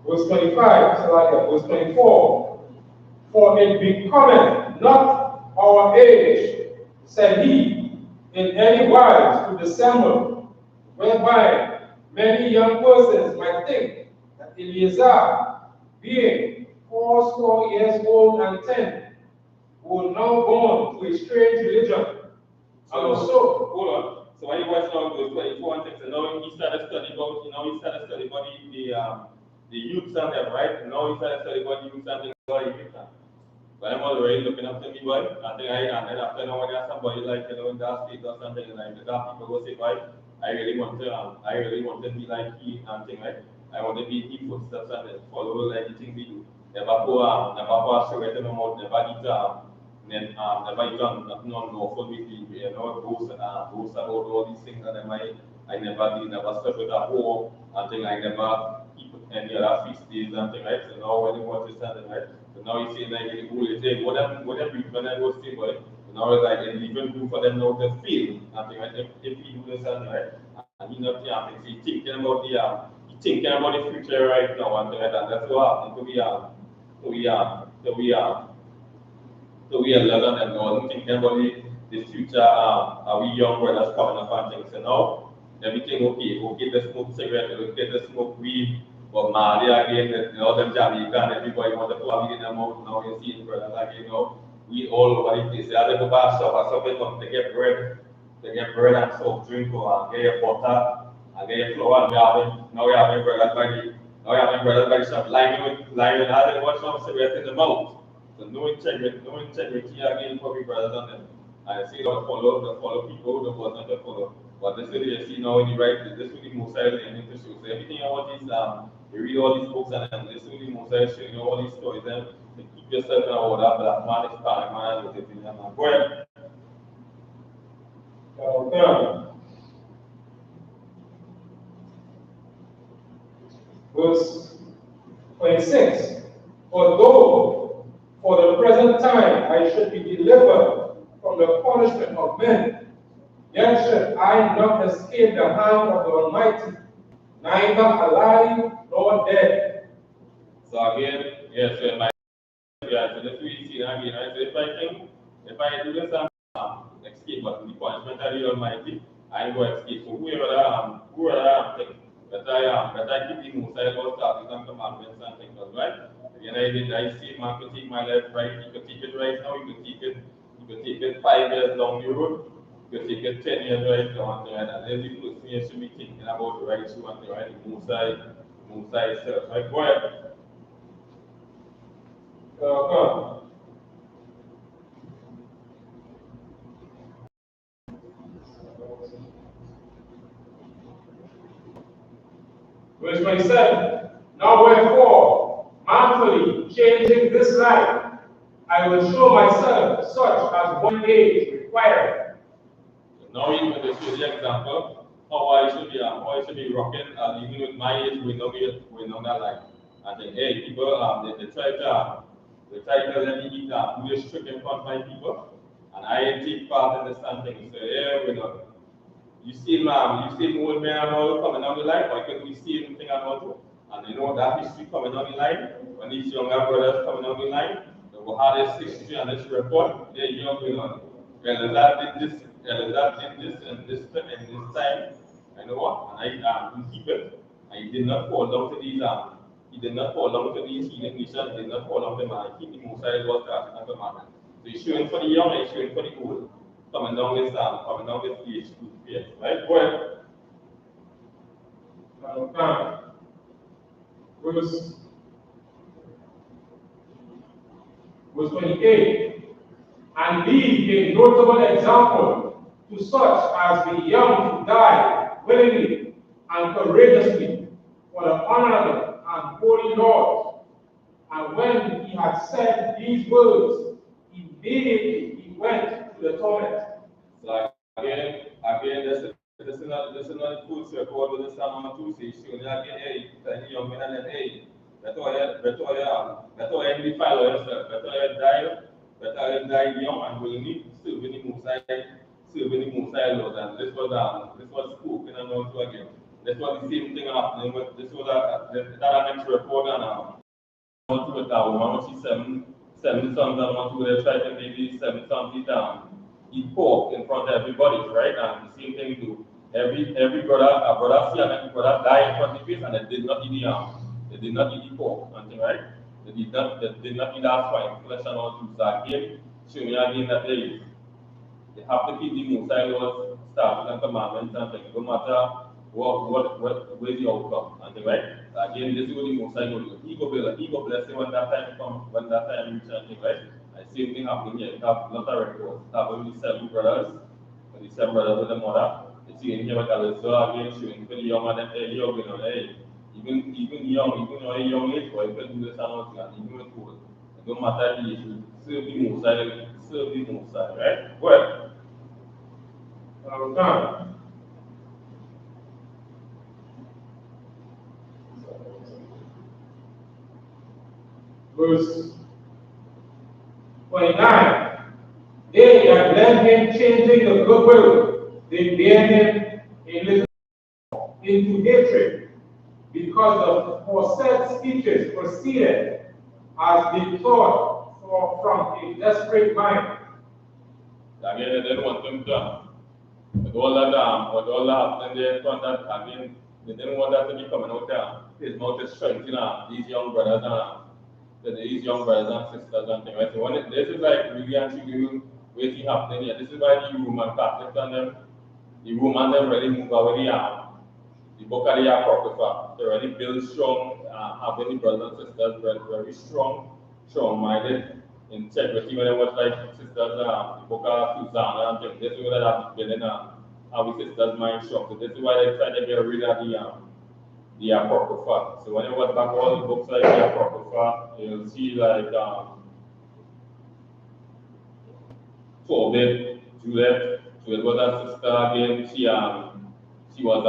Verse 25, so like that, verse 24. For it becometh not our age, said he, in any wise to dissemble, whereby many young persons might think that Eleazar, being 80 years old and 10, was now born to a strange religion. So hold on. So when you watch now verse 24 and 6, and now he started studying about, the youths and them, right? And now he started studying about the youths and things like that. But I'm already looking up to me, boy. And then after now when there's somebody like in that state or something like that, people go say, boy, I really want to be like he and thing, right? I want to be in his footsteps and follow like the things he do. Never pour cigarette in my mouth, never then they might done nothing unlawful with the, boast about all these things, and I never slept with a whore, and thing I never keep any other feast days and thing, right? So now when you want to stand, right? So now you see like the whole day, whatever when I was saying, right? So now it's like it's even good for them now to feel, and thing, right? If you do this and right, and you know, he's thinking about the future right now, and thing like that. That's what happened to we so we are learning and not thinking about the future. Are we young brothers coming up and things? So now everything okay. Okay, the smoke cigarette, okay, the smoke weed, but Mali again, all them Jamaican, everybody want to plug in them out. Now you see brothers again. We all over the place. They have to go back shop or something come to get bread. They get bread and soft drink or get your butter and get your flour. And now we having brothers by the shop lying having one some cigarette in the mouth. So no integrity again for the brothers and them. I see the follow people, the person to follow. But this is what you see now in the right, this is what the Mosai and into show. So everything about this, you read all these books and this is what the Mosai show, all these stories, and you keep yourself in order, black man is bad man, with everything, man. Go ahead. Verse 26. Although for the present time I should be delivered from the punishment of men, yet should I not escape the hand of the Almighty, neither alive nor dead. So again, yes, so this we see again, right? So if I do this escape, but the punishment of the Almighty, I go escape. So whoever I am, that I keep the most I laws, statutes, and commandments and things, right? Again, I see man could take my life right. You could take it right now. You could take it 5 years down the road. You could take it 10 years right down the road. And then the first thing you should be thinking about the right issue and the right most I itself, right? Go ahead. Verse 27. Now wherefore, manfully changing this life, I will show myself such as one age required. Now you can show the example how I should be rocking, and even with my age, we know that life. And then hey, people they try to let me eat foolish trick in front of my people, and I take part in the something. So yeah, we know. You see old man all coming down the line, why couldn't we see anything about it? And you know that history coming down the line, when these younger brothers coming down the line, the hardest history and this report, they're young, Elazar did this, and this time, I know what, and I we keep it. And he did not fall down to these heathen nations, did not fall down to man, keep the most side was that and the man. So he's showing for the young and he's showing for the old, coming down this age group here. Right? Go ahead. Verse 28. And leave a notable example to such as the young to die willingly and courageously for the honorable and holy Lord. And when he had said these words, immediately he went to the torment. So again, this is not the full circle of the sermon to say, showing again, hey, the young men and hey, better you defile yourself, better you die young and will need serving the Most High Lord. And this was spoken and also again. This was the same thing happening with this was that next report and want to that woman when she seven sons and want to try to maybe 7 sons eat pork in front of everybody, right? And the same thing we do. Every brother, a brother see and brother die in front of the face and they did not eat the pork, something, right? They did not eat that swine, flesh and all too. So again, showing again that they have to keep the Most High Lord's statutes and commandments and things, no matter what is the outcome, and right? So again, this is what the Most High will do. He go bless you when that time comes, when that time reaches, right? And same thing happening here. You have not a record. You have only 7 brothers, and the 7 brothers with the mother. You see in here what I was so again showing for the young and them early young, hey, even your young age, boy, you can do this and all that, even with old. It don't matter the age, serve the Most High, serve the Most High, right? Well, Time. Verse 29. They that led him changing the goodwill, they bear him a little into hatred, because the foresaid speeches proceeded as they thought from a desperate mind. again, they didn't want them to, with all that happening there in front of that, again, they didn't want that to be coming out there. His mouth is strengthening these young brothers these young brothers and sisters and things. Right? So this is like really and truly what's happening here. This is why the Roman Catholics and them, the Romans them really move away the book of the Apocrypha. They already build strong, having the brothers and sisters very strong-minded, integrity. When they watch like sisters, the book of Susanna and things, this is what they have building our sisters' mind strong. So this is why they try to get rid of the Apocrypha. So when you watch back all the books like the Apocrypha, you'll see like Tobit, Juliet. Juliet was a sister again. She was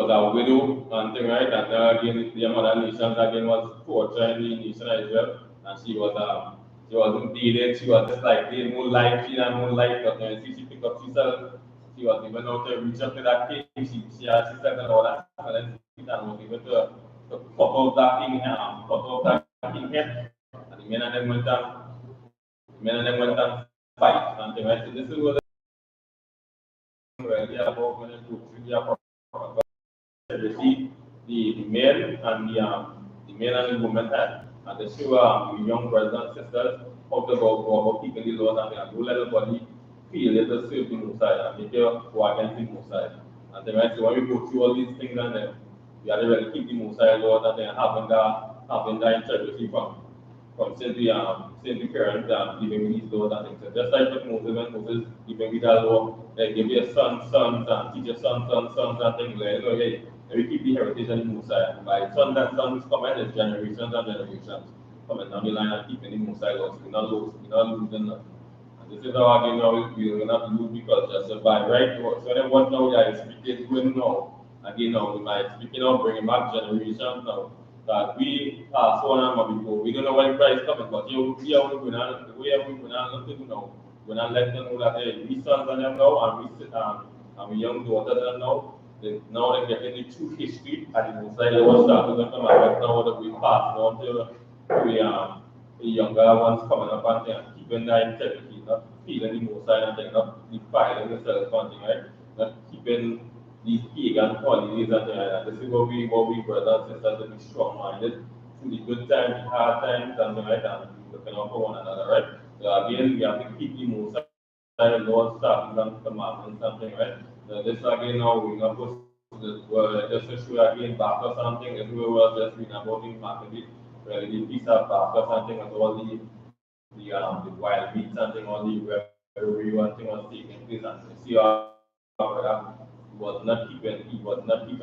a widow and thing, right? And again, the other nations again was torturing the nation of Israel, and she wasn't dated. She was just like the moonlight, she had moonlight, but she picked up herself. She was even out to reach up to that king. She said that all that and was able to pop out that king, head, and the men and them went and fight and thing, right? So this is what really about when you go through the Apocrypha. Receive the men and the women had, and they show the young brothers and sisters how to go about keeping the laws and don't let everybody feel that they serve the Most High and make you go against the Most High. And then so when we go through all these things and then we are really keep the Most High laws and then having that integrity from simply parents giving me these laws and things. So just like with Moses, when Moses giving me that law, they give your sons and teach your sons and things like, hey, we keep the heritage and the Most High. By sons and sons coming, there's generations and generations coming down the line and keeping the Most High laws. We're not losing nothing. And this is how again now we're not lose because just survive, right? So then what now the I.S.U.P.K is going now. Again now we might speaking of bringing back generations now. That we pass on and before. We don't know when Christ coming, but we are going to the way we're going to do now. We're going to let them know that hey, we sons and them now, and we sit and we young daughters and now they're getting the true history and the Most High was starting to come out now that we pass on to the younger ones coming up and keeping that integrity, not feeling the Most High and thing, not defiling themselves and thing, right? Not keeping these pagan holidays and things like that. This is what we brothers and sisters to be strong-minded through the good times, the hard times, and things like that, and looking out for one another, right? So again, we have to keep the Most High laws, statutes, and commandments, something, right? So this again now we're not supposed to just to show again back or something. This we were just reading about the market, the piece of back or something, and all the wild meat, something, all the revelry, one thing was taking place, and you see how he was not keeping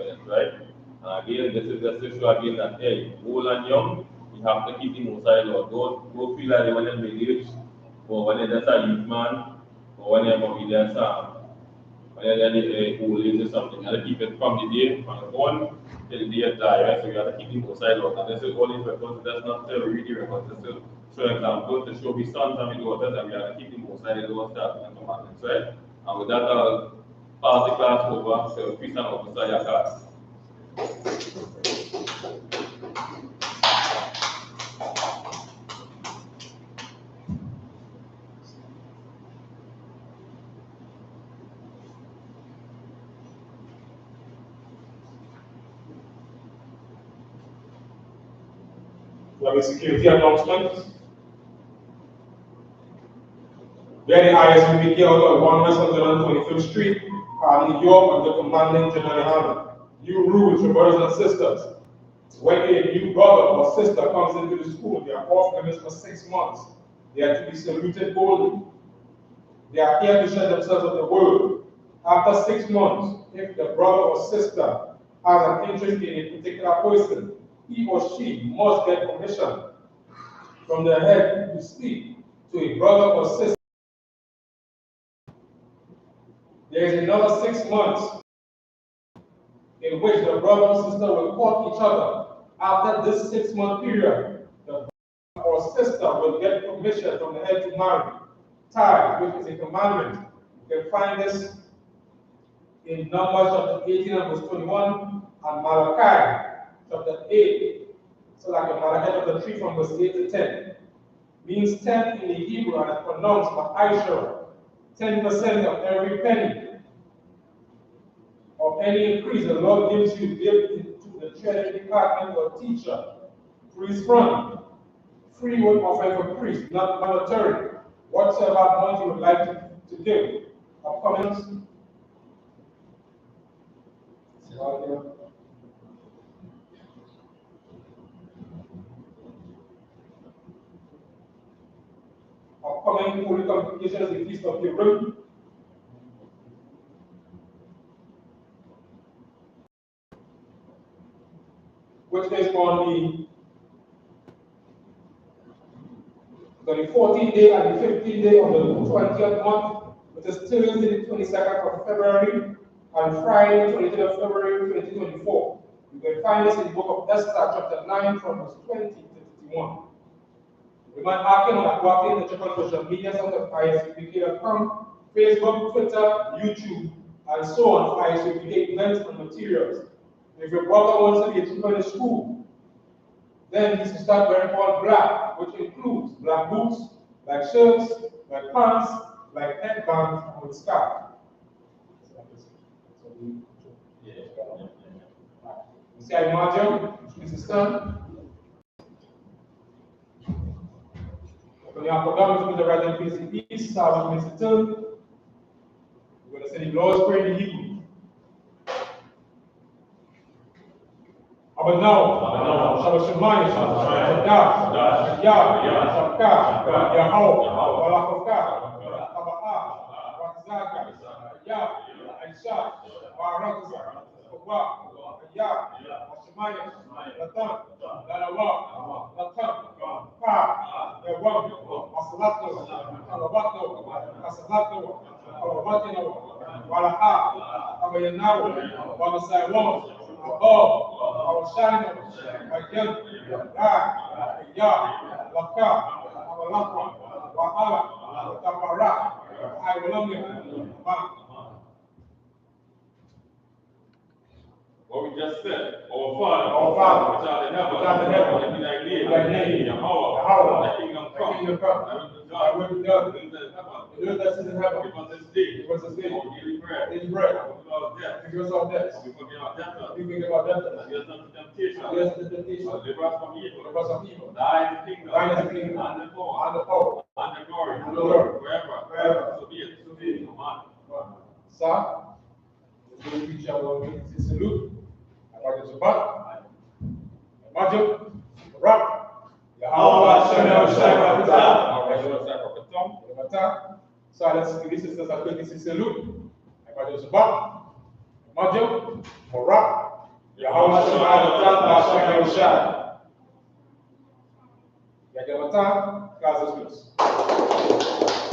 it, right? Again, this is just to show again that hey, old and young, you have to keep the Most High law. Don't feel like when you're middle age, or when you're just a youth man, or when you're maybe just when you're old age or something. You have to keep it from the day from the born till the day you die, right? So you have to keep the Most High law. And this is all these records. That's not to read the records. This is show example to show the sons and the daughters that we have to keep the Most High law, statutes, and commandments, right? And with that, I'll pass the class over to Peter and Officer Yakas. We have a security announcement. Where the I.S.U.P.K out on 1 West 125th Street, New York, under commanding GEN.YAHANNA. New rules for brothers and sisters. When a new brother or sister comes into the school, they are off limits for 6 months. They are to be saluted boldly. They are here to share themselves with the word. After 6 months, if the brother or sister has an interest in a particular person, he or she must get permission from the head to speak to a brother or sister. There is another 6 months in which the brother or sister will court each other. After this 6-month period, the brother or sister will get permission from the head to marry. Tithe, which is a commandment. You can find this in Numbers chapter 18 and verse 21 and Malachi chapter 8. So like in Malachi chapter 3 from verse 8 to 10. Means 10 in the Hebrew and it's pronounced by I.S.U.P.K. 10% of every penny of any increase the Lord gives you, give into the treasury department or teacher, priest fund, free will offering for priests, not monetary, whatsoever amount you would like to give. Comments? Upcoming holy convocation is the Feast of Purim. Which is on the 14th day and the 15th day of the 20th month, which is Thursday the 22nd of February and Friday the 23rd of February 2024. You can find this in the book of Esther, chapter 9, from verse 20 to 51. You might acting on walking the different social media sites of I.S.U.P.K.com, Facebook, Twitter, YouTube, and so on, I.S.U.P.K events and materials. If your brother wants to be a teacher in school, then he should start wearing all black, which includes black boots, black shirts, black pants, black headbands, and with scarf. You see, I imagine this is done. When you have forgotten to the right and facing east, south, and east turn, we're going to say the Lord's Prayer in Hebrew. But now, Shabbat Shemayim, Shabbat Shabbat Shabbat Yahweh, our shining, again, Laka, our Lakwa, Wahala, Tapara, I belong here. What we just said, our Father, which art in heaven, hallowed be thy name, Yahweh, thy kingdom come, thy will be done, in earth as it is in heaven. Give us this day, our daily bread, forgive us our debts, we forgive our debtors, lead us not into temptation, deliver us from evil, thine is the kingdom, and the power, and the glory, forever, so be it. Amen. Sir, let's go to each other, salute. Isupk, Major, Rock, Yahweh, so let's give sisters a quick salute. Isupk, Major, Rock, Yahweh, Yahweh, class is